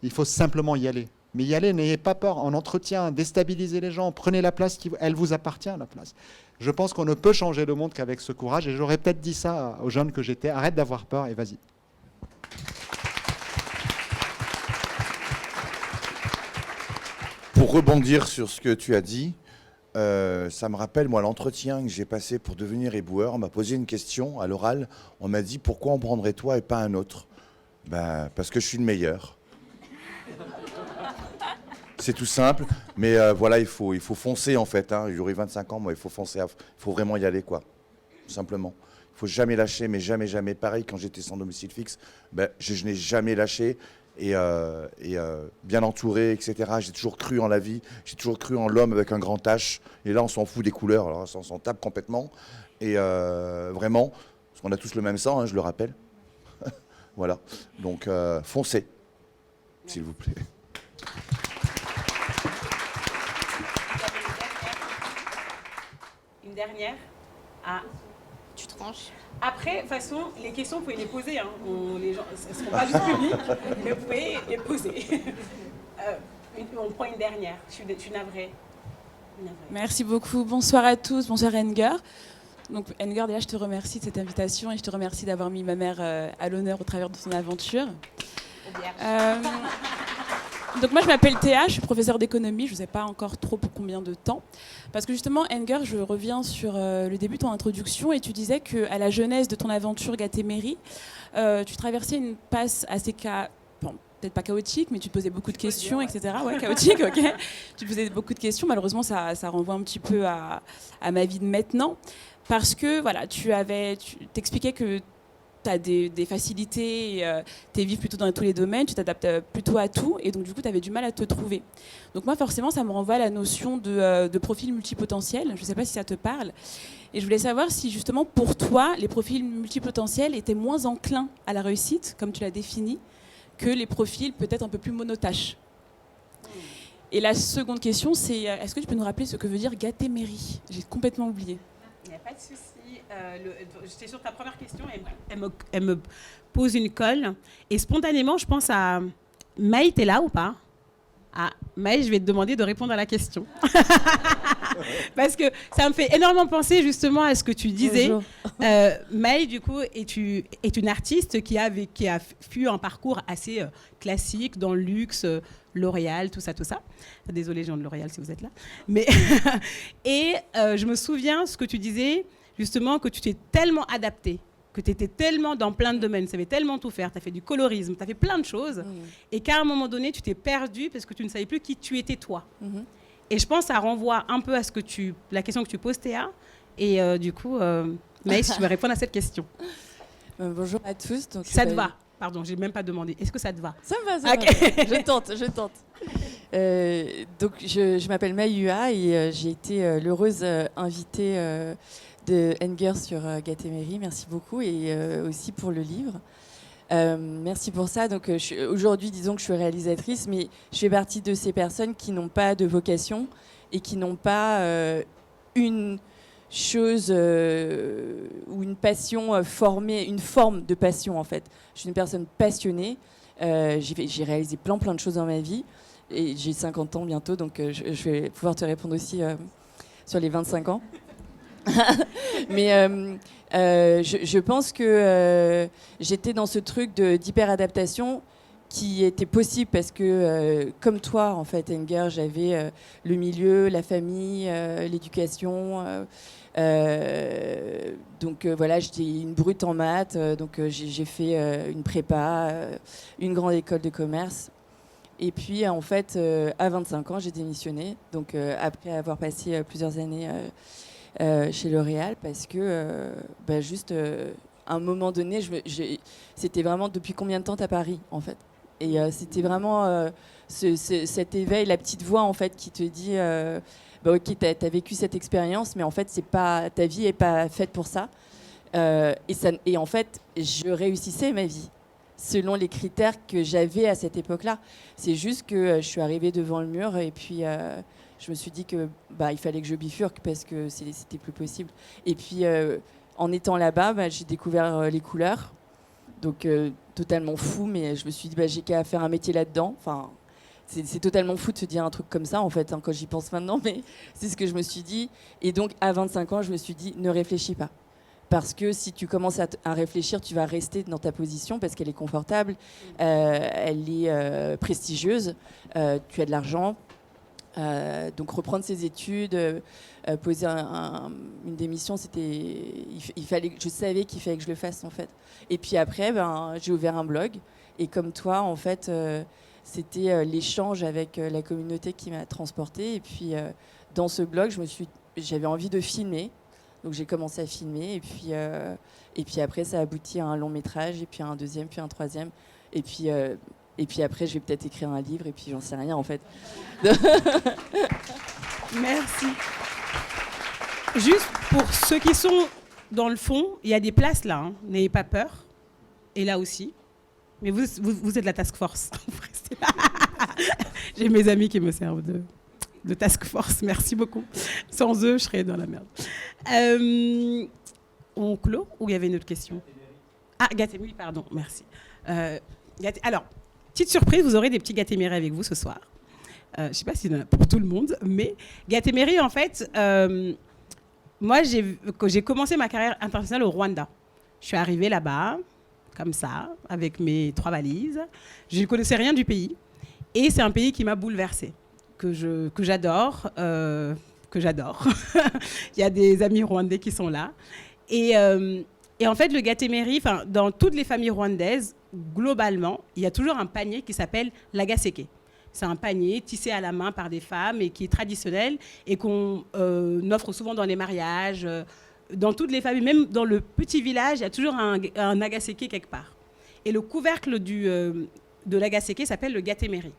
Il faut simplement y aller. Mais y aller, n'ayez pas peur. En entretien, déstabilisez les gens, prenez la place, elle vous appartient, la place. Je pense qu'on ne peut changer le monde qu'avec ce courage et j'aurais peut-être dit ça aux jeunes que j'étais, arrête d'avoir peur et vas-y. Pour rebondir sur ce que tu as dit, ça me rappelle, moi, l'entretien que j'ai passé pour devenir éboueur. On m'a posé une question à l'oral. On m'a dit, pourquoi on prendrait toi et pas un autre? Parce que je suis le meilleur. C'est tout simple, mais voilà, il faut foncer, en fait. J'aurai 25 ans, moi, il faut foncer, il faut vraiment y aller, quoi. Tout simplement. Il ne faut jamais lâcher, mais jamais, jamais. Pareil, quand j'étais sans domicile fixe, je n'ai jamais lâché. Et bien entouré, etc. J'ai toujours cru en la vie, j'ai toujours cru en l'homme avec un grand H. Et là, on s'en fout des couleurs, alors on s'en tape complètement. Et vraiment, parce qu'on a tous le même sang, hein, je le rappelle. Voilà, donc foncez, s'il vous plaît. Une dernière. Ah. Tu tranches. Après, de toute façon, les questions, vous pouvez les poser. Hein. Les gens ne seront pas du public, mais vous pouvez les poser. On prend une dernière. Je suis navrée. Merci beaucoup. Bonsoir à tous. Bonsoir Enger. Donc Enger, déjà, je te remercie de cette invitation et je te remercie d'avoir mis ma mère à l'honneur au travers de son aventure. Donc moi, je m'appelle Théa, je suis professeure d'économie. Je ne sais pas encore trop pour combien de temps. Parce que justement, Enger, je reviens sur le début de ton introduction et tu disais qu'à la genèse de ton aventure Gatéméry, tu traversais une passe assez peut-être pas chaotique, mais tu te posais beaucoup de questions, etc. Ouais, chaotique, ok. Tu te posais beaucoup de questions. Malheureusement, ça renvoie un petit peu à ma vie de maintenant. Parce que voilà, tu t'expliquais que tu as des facilités, tu es vif plutôt dans tous les domaines, tu t'adaptes plutôt à tout, et donc du coup, tu avais du mal à te trouver. Donc moi, forcément, ça me renvoie à la notion de profil multipotentiel. Je ne sais pas si ça te parle. Et je voulais savoir si, justement, pour toi, les profils multipotentiels étaient moins enclins à la réussite, comme tu l'as défini, que les profils peut-être un peu plus monotâches. Et la seconde question, c'est est-ce que tu peux nous rappeler ce que veut dire Gatéméry ? J'ai complètement oublié. Il n'y a pas de souci. J'étais sur ta première question, elle me pose une colle. Et spontanément, je pense à... Maï, t'es là ou pas ? Ah, Maï, je vais te demander de répondre à la question. Parce que ça me fait énormément penser justement à ce que tu disais. Maï, du coup, est une artiste qui a fui un parcours assez classique dans le luxe, L'Oréal, tout ça. Désolée, gens de L'Oréal, si vous êtes là. Mais et je me souviens ce que tu disais, justement, que tu t'es tellement adaptée, que tu étais tellement dans plein de domaines, tu savais tellement tout faire, tu as fait du colorisme, tu as fait plein de choses, et qu'à un moment donné, tu t'es perdue parce que tu ne savais plus qui tu étais toi. Et je pense que ça renvoie un peu à la question que tu poses, Théa. Et du coup, Maïs, tu vas répondre à cette question. Bonjour à tous. Donc, ça te va ? Pardon, j'ai même pas demandé. Est-ce que ça te va ? Ça me va, ça me va. Je tente. Donc, je m'appelle Maïua et j'ai été l'heureuse invitée de Enger sur Gatéméry. Merci beaucoup et aussi pour le livre. Merci pour ça. Donc, aujourd'hui, disons que je suis réalisatrice, mais je fais partie de ces personnes qui n'ont pas de vocation et qui n'ont pas une chose ou une passion formée, une forme de passion en fait. Je suis une personne passionnée. J'ai réalisé plein de choses dans ma vie et j'ai 50 ans bientôt, donc je vais pouvoir te répondre aussi sur les 25 ans. Mais je pense que j'étais dans ce truc d'hyper-adaptation qui était possible parce que, comme toi, en fait, Enger, j'avais le milieu, la famille, l'éducation. Donc voilà, j'étais une brute en maths. Donc j'ai fait une prépa, une grande école de commerce. Et puis, en fait, à 25 ans, j'ai démissionné. Donc après avoir passé plusieurs années chez L'Oréal, parce que juste à un moment donné, c'était vraiment depuis combien de temps t'es à Paris, en fait. Et c'était vraiment cet éveil, la petite voix en fait qui te dit ok, t'as vécu cette expérience, mais en fait ta vie est pas faite pour ça. Et en fait, je réussissais ma vie selon les critères que j'avais à cette époque-là. C'est juste que je suis arrivée devant le mur et puis je me suis dit que il fallait que je bifurque parce que c'était plus possible. Et puis en étant là-bas, j'ai découvert les couleurs. Donc totalement fou, mais je me suis dit j'ai qu'à faire un métier là-dedans. Enfin, c'est totalement fou de se dire un truc comme ça en fait, quand j'y pense maintenant, mais c'est ce que je me suis dit. Et donc à 25 ans, je me suis dit ne réfléchis pas. Parce que si tu commences à réfléchir, tu vas rester dans ta position parce qu'elle est confortable, elle est prestigieuse, tu as de l'argent. Donc reprendre ses études, poser une démission, je savais qu'il fallait que je le fasse en fait. Et puis après, j'ai ouvert un blog et comme toi en fait, c'était l'échange avec la communauté qui m'a transportée. Et puis dans ce blog, j'avais envie de filmer Donc j'ai commencé à filmer et puis après ça aboutit à un long métrage et puis à un deuxième, puis un troisième. Et puis après je vais peut-être écrire un livre et puis j'en sais rien en fait. Merci. Juste pour ceux qui sont dans le fond, il y a des places là, hein. N'ayez pas peur. Et là aussi. Mais vous êtes la task force. J'ai mes amis qui me servent de task force. Merci beaucoup. Sans eux, je serais dans la merde. On clôt ou il y avait une autre question? Ah, Gatéméry, pardon, merci. Alors, petite surprise, vous aurez des petits Gatéméry avec vous ce soir. Je ne sais pas si c'est pour tout le monde, mais Gatéméry, en fait, moi, j'ai commencé ma carrière internationale au Rwanda. Je suis arrivée là-bas, comme ça, avec mes 3 valises. Je ne connaissais rien du pays. Et c'est un pays qui m'a bouleversée, que j'adore. Il y a des amis rwandais qui sont là. Et en fait, le Gatéméry, dans toutes les familles rwandaises, globalement, il y a toujours un panier qui s'appelle l'agaseke. C'est un panier tissé à la main par des femmes et qui est traditionnel et qu'on offre souvent dans les mariages. Dans toutes les familles, même dans le petit village, il y a toujours un agaseke quelque part. Et le couvercle de l'agaseke s'appelle le Gatéméry.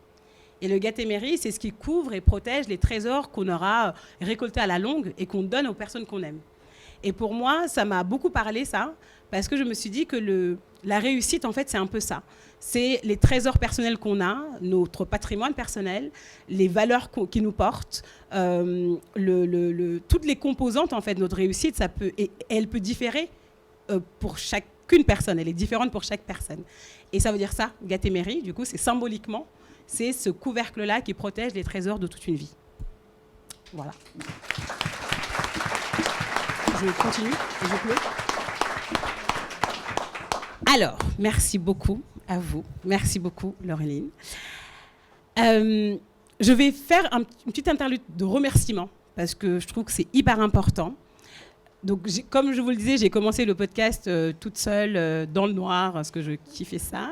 Et le Gatéméry, c'est ce qui couvre et protège les trésors qu'on aura récoltés à la longue et qu'on donne aux personnes qu'on aime. Et pour moi, ça m'a beaucoup parlé, ça, parce que je me suis dit que la réussite, en fait, c'est un peu ça. C'est les trésors personnels qu'on a, notre patrimoine personnel, les valeurs qui nous portent, toutes les composantes en fait de notre réussite, elle peut différer pour chacune personne. Elle est différente pour chaque personne. Et ça veut dire ça, Gatéméry, du coup, c'est symboliquement, c'est ce couvercle-là qui protège les trésors de toute une vie. Voilà. Je continue et je clôt. Alors, merci beaucoup à vous. Merci beaucoup, Laureline. Je vais faire une petite interlude de remerciements parce que je trouve que c'est hyper important. Donc, comme je vous le disais, j'ai commencé le podcast toute seule, dans le noir, parce que je kiffais ça.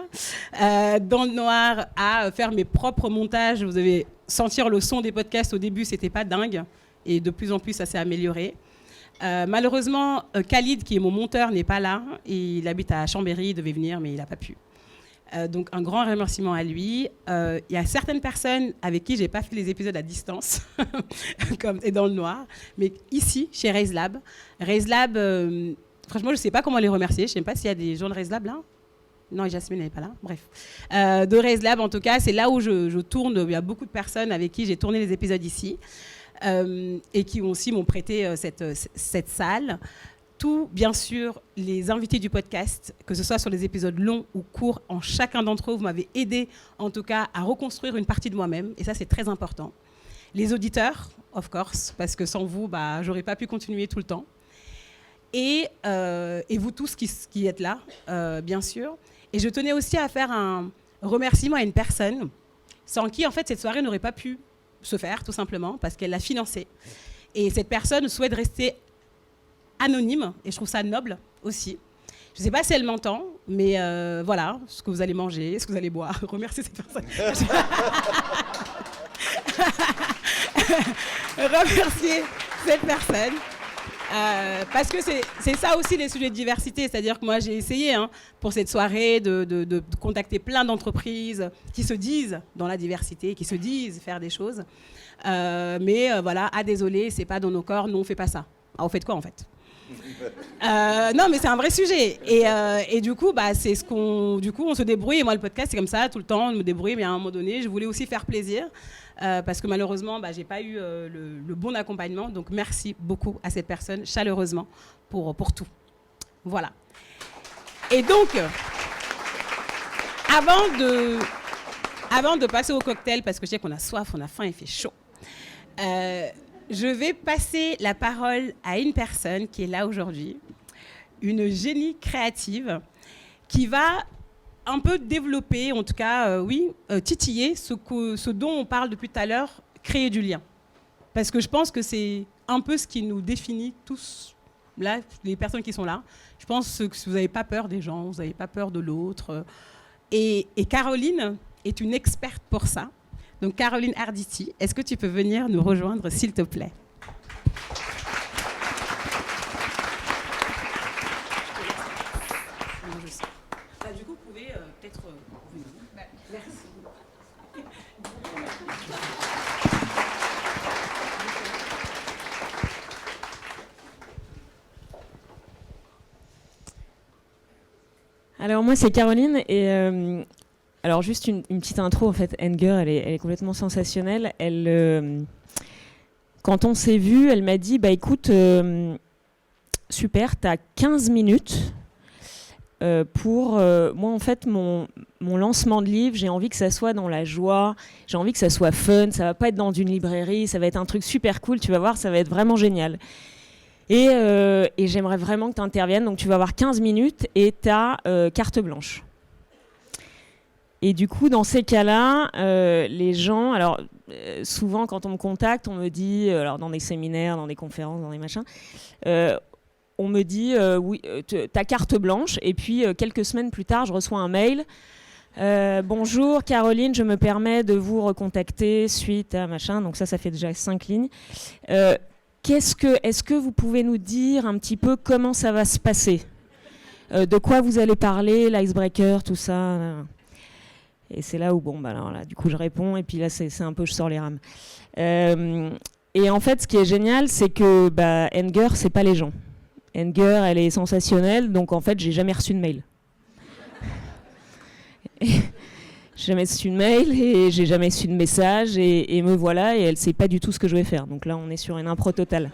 Dans le noir, à faire mes propres montages. Vous avez sentir le son des podcasts au début, c'était pas dingue. Et de plus en plus, ça s'est amélioré. Malheureusement, Khalid, qui est mon monteur, n'est pas là. Il habite à Chambéry, il devait venir, mais il n'a pas pu. Donc, un grand remerciement à lui. Il y a certaines personnes avec qui je n'ai pas fait les épisodes à distance, comme et dans le noir. Mais ici, chez Raise Lab, franchement, je ne sais pas comment les remercier. Je ne sais pas s'il y a des gens de Raise Lab là. Non, Jasmine n'est pas là. Bref. De Raise Lab, en tout cas, c'est là où je tourne. Il y a beaucoup de personnes avec qui j'ai tourné les épisodes ici. Et qui aussi m'ont prêté cette salle. Tout, bien sûr, les invités du podcast, que ce soit sur les épisodes longs ou courts, en chacun d'entre eux, vous m'avez aidé, en tout cas, à reconstruire une partie de moi-même. Et ça, c'est très important. Les auditeurs, of course, parce que sans vous, j'aurais pas pu continuer tout le temps. Et vous tous qui êtes là, bien sûr. Et je tenais aussi à faire un remerciement à une personne sans qui, en fait, cette soirée n'aurait pas pu se faire, tout simplement, parce qu'elle l'a financée. Et cette personne souhaite rester anonyme, et je trouve ça noble aussi. Je ne sais pas si elle m'entend, mais voilà, ce que vous allez manger, ce que vous allez boire. Remerciez cette personne. Remercier cette personne. Parce que c'est ça aussi les sujets de diversité, c'est-à-dire que moi j'ai essayé pour cette soirée de contacter plein d'entreprises qui se disent dans la diversité, qui se disent faire des choses, mais voilà, désolé, c'est pas dans nos corps, nous on fait pas ça. Ah, vous faites quoi en fait? Non mais c'est un vrai sujet et du coup c'est ce qu'on on se débrouille et moi le podcast c'est comme ça tout le temps, on me débrouille, mais à un moment donné je voulais aussi faire plaisir. Parce que malheureusement, j'ai pas eu le bon accompagnement. Donc, merci beaucoup à cette personne, chaleureusement, pour tout. Voilà. Et donc, avant de passer au cocktail, parce que je sais qu'on a soif, on a faim, il fait chaud, je vais passer la parole à une personne qui est là aujourd'hui, une génie créative, qui va un peu développer, en tout cas, titiller ce dont on parle depuis tout à l'heure, créer du lien. Parce que je pense que c'est un peu ce qui nous définit tous, là, les personnes qui sont là. Je pense que vous n'avez pas peur des gens, vous n'avez pas peur de l'autre. Et Caroline est une experte pour ça. Donc Caroline Arditi, est-ce que tu peux venir nous rejoindre, s'il te plaît ? Alors moi c'est Caroline et alors juste une petite intro en fait. Enger elle est complètement sensationnelle. Quand on s'est vu, elle m'a dit bah écoute super, t'as 15 minutes pour moi en fait mon lancement de livre, j'ai envie que ça soit dans la joie, j'ai envie que ça soit fun, ça va pas être dans une librairie, ça va être un truc super cool, tu vas voir, ça va être vraiment génial. Et j'aimerais vraiment que tu interviennes. Donc tu vas avoir 15 minutes et tu as carte blanche. Et du coup, dans ces cas-là, les gens... Alors, souvent, quand on me contacte, on me dit, alors dans des séminaires, dans des conférences, dans des machins, on me dit, oui, ta carte blanche. Et puis, quelques semaines plus tard, je reçois un mail. Bonjour Caroline, je me permets de vous recontacter suite à machin. Donc ça fait déjà 5 lignes. Est-ce que vous pouvez nous dire un petit peu comment ça va se passer, de quoi vous allez parler, l'icebreaker, tout ça. Et c'est là où, bon, bah alors là, du coup, je réponds, et puis là, c'est un peu, je sors les rames. Et en fait, ce qui est génial, c'est que Enger, c'est pas les gens. Enger, elle est sensationnelle, donc en fait, j'ai jamais reçu de mail. J'ai jamais reçu de mail et j'ai jamais reçu de message et me voilà et elle sait pas du tout ce que je vais faire. Donc là, on est sur une impro totale.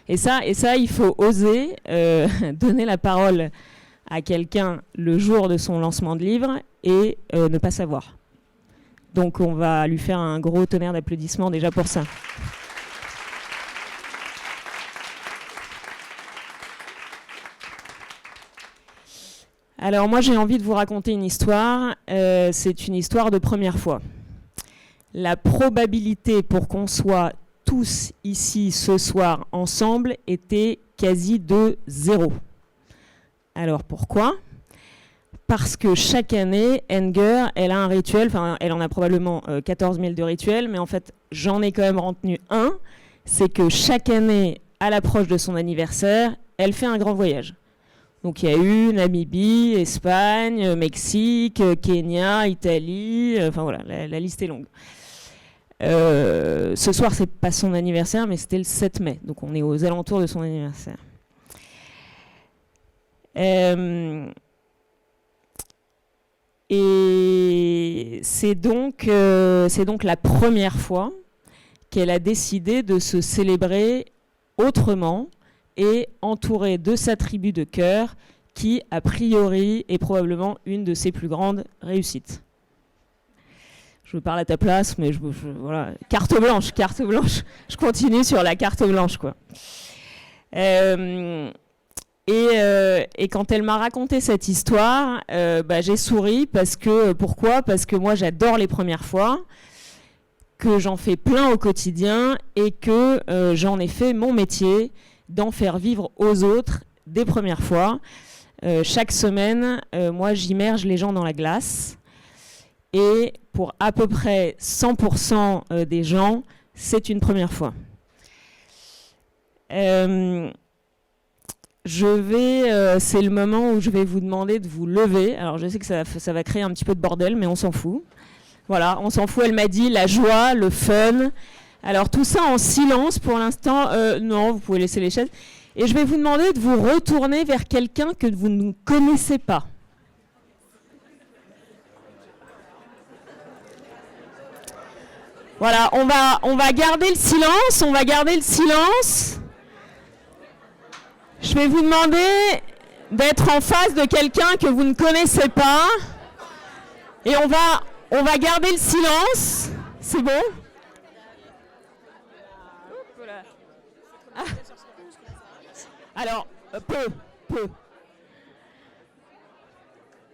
et ça, il faut oser donner la parole à quelqu'un le jour de son lancement de livre et ne pas savoir. Donc on va lui faire un gros tonnerre d'applaudissements déjà pour ça. Alors moi j'ai envie de vous raconter une histoire, c'est une histoire de première fois. La probabilité pour qu'on soit tous ici ce soir ensemble était quasi de 0. Alors pourquoi ? Parce que chaque année, Enger, elle a un rituel, enfin elle en a probablement 14 000 de rituels, mais en fait j'en ai quand même retenu un, c'est que chaque année, à l'approche de son anniversaire, elle fait un grand voyage. Donc il y a eu Namibie, Espagne, Mexique, Kenya, Italie, enfin voilà, la liste est longue. Ce soir, c'est pas son anniversaire, mais c'était le 7 mai, donc on est aux alentours de son anniversaire. Et c'est donc la première fois qu'elle a décidé de se célébrer autrement, et entourée de sa tribu de cœur, qui, a priori, est probablement une de ses plus grandes réussites. Je parle à ta place, mais voilà. Carte blanche. Je continue sur la carte blanche, quoi. Et quand elle m'a raconté cette histoire, j'ai souri pourquoi ? Parce que moi, j'adore les premières fois, que j'en fais plein au quotidien et que j'en ai fait mon métier, d'en faire vivre aux autres des premières fois. Chaque semaine, moi, j'immerge les gens dans la glace. Et pour à peu près 100% des gens, c'est une première fois. C'est le moment où je vais vous demander de vous lever. Alors, je sais que ça va créer un petit peu de bordel, mais on s'en fout. Voilà, on s'en fout. Elle m'a dit la joie, le fun. Alors tout ça en silence pour l'instant. Non, vous pouvez laisser les chaises. Et je vais vous demander de vous retourner vers quelqu'un que vous ne connaissez pas. Voilà, on va garder le silence. Je vais vous demander d'être en face de quelqu'un que vous ne connaissez pas. Et on va garder le silence. C'est bon ? Alors, peu.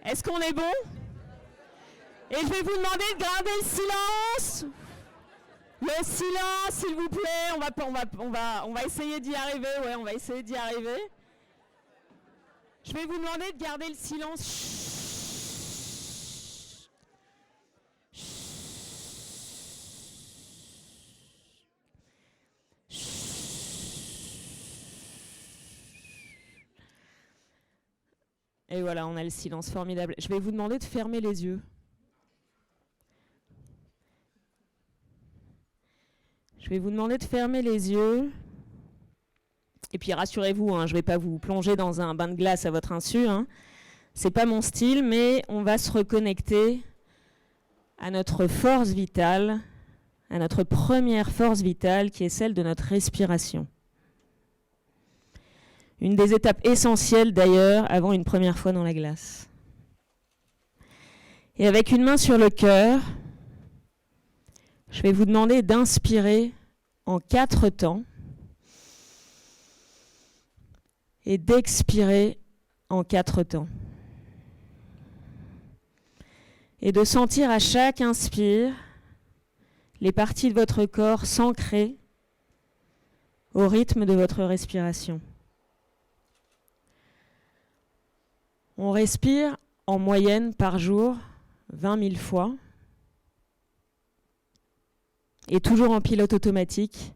Est-ce qu'on est bon ? Et je vais vous demander de garder le silence. Le silence, s'il vous plaît. On va essayer d'y arriver. Ouais, on va essayer d'y arriver. Je vais vous demander de garder le silence. Et voilà, on a le silence formidable. Je vais vous demander de fermer les yeux. Je vais vous demander de fermer les yeux. Et puis rassurez-vous, je ne vais pas vous plonger dans un bain de glace à votre insu. C'est pas mon style, mais on va se reconnecter à notre force vitale, à notre première force vitale qui est celle de notre respiration. Une des étapes essentielles d'ailleurs avant une première fois dans la glace. Et avec une main sur le cœur, je vais vous demander d'inspirer en 4 temps et d'expirer en 4 temps. Et de sentir à chaque inspire les parties de votre corps s'ancrer au rythme de votre respiration. On respire en moyenne par jour 20 000 fois et toujours en pilote automatique.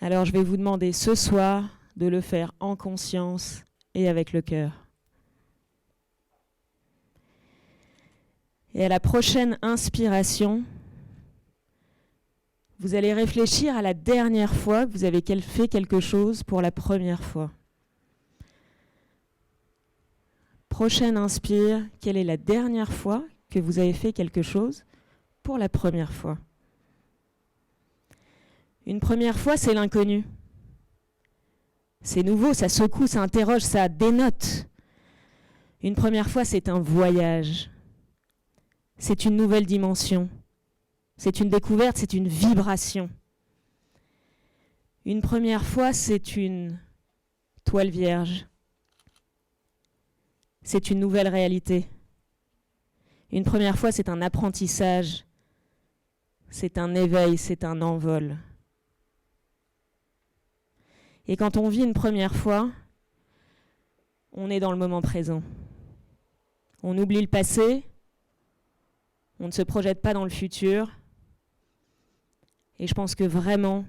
Alors je vais vous demander ce soir de le faire en conscience et avec le cœur. Et à la prochaine inspiration, vous allez réfléchir à la dernière fois que vous avez fait quelque chose pour la première fois. Prochaine inspire, quelle est la dernière fois que vous avez fait quelque chose pour la première fois? Une première fois, c'est l'inconnu. C'est nouveau, ça secoue, ça interroge, ça dénote. Une première fois, c'est un voyage. C'est une nouvelle dimension. C'est une découverte, c'est une vibration. Une première fois, c'est une toile vierge. C'est une nouvelle réalité. Une première fois, c'est un apprentissage. C'est un éveil, c'est un envol. Et quand on vit une première fois, on est dans le moment présent. On oublie le passé, on ne se projette pas dans le futur. Et je pense que vraiment,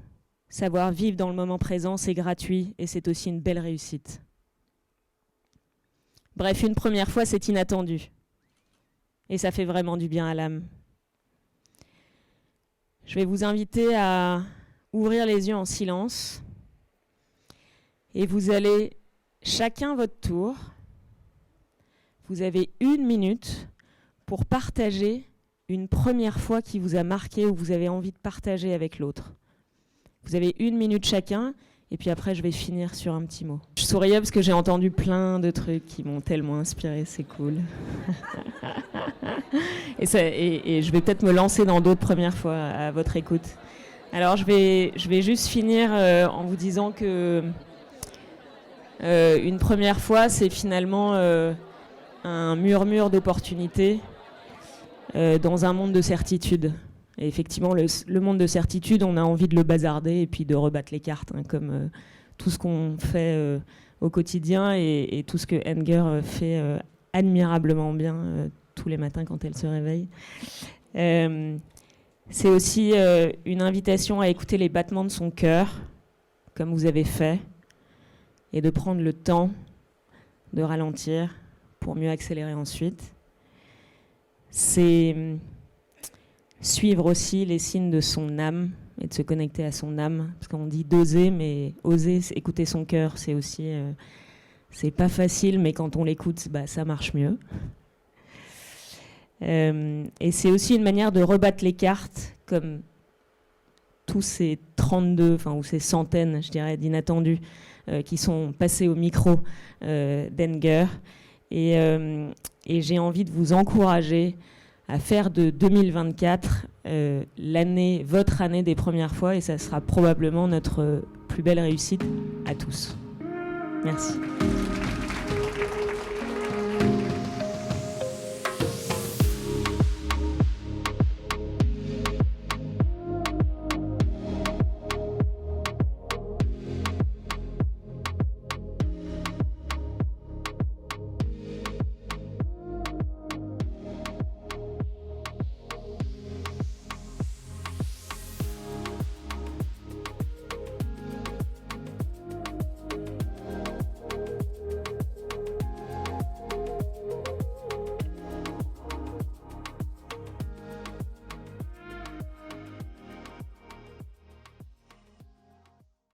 savoir vivre dans le moment présent, c'est gratuit et c'est aussi une belle réussite. Bref, une première fois, c'est inattendu. Et ça fait vraiment du bien à l'âme. Je vais vous inviter à ouvrir les yeux en silence. Et vous allez, chacun votre tour, vous avez 1 minute pour partager une première fois qui vous a marqué ou vous avez envie de partager avec l'autre. Vous avez 1 minute chacun, et puis après je vais finir sur un petit mot. Je souriais parce que j'ai entendu plein de trucs qui m'ont tellement inspiré, c'est cool. et je vais peut-être me lancer dans d'autres premières fois à votre écoute. Alors je vais juste finir en vous disant que une première fois, c'est finalement un murmure d'opportunités dans un monde de certitude. Et effectivement, le monde de certitude, on a envie de le bazarder et puis de rebattre les cartes, hein, comme tout ce qu'on fait au quotidien et tout ce que Enger fait admirablement bien tous les matins quand elle se réveille. C'est aussi une invitation à écouter les battements de son cœur, comme vous avez fait, et de prendre le temps de ralentir pour mieux accélérer ensuite. C'est suivre aussi les signes de son âme et de se connecter à son âme, parce qu'on dit d'oser, mais oser écouter son cœur, c'est aussi c'est pas facile, mais quand on l'écoute, bah, ça marche mieux. Et c'est aussi une manière de rebattre les cartes, comme tous ces 32, ou ces centaines, je dirais, d'inattendus qui sont passés au micro d'Enger. Et j'ai envie de vous encourager à faire de 2024 votre année des premières fois, et ça sera probablement notre plus belle réussite à tous. Merci.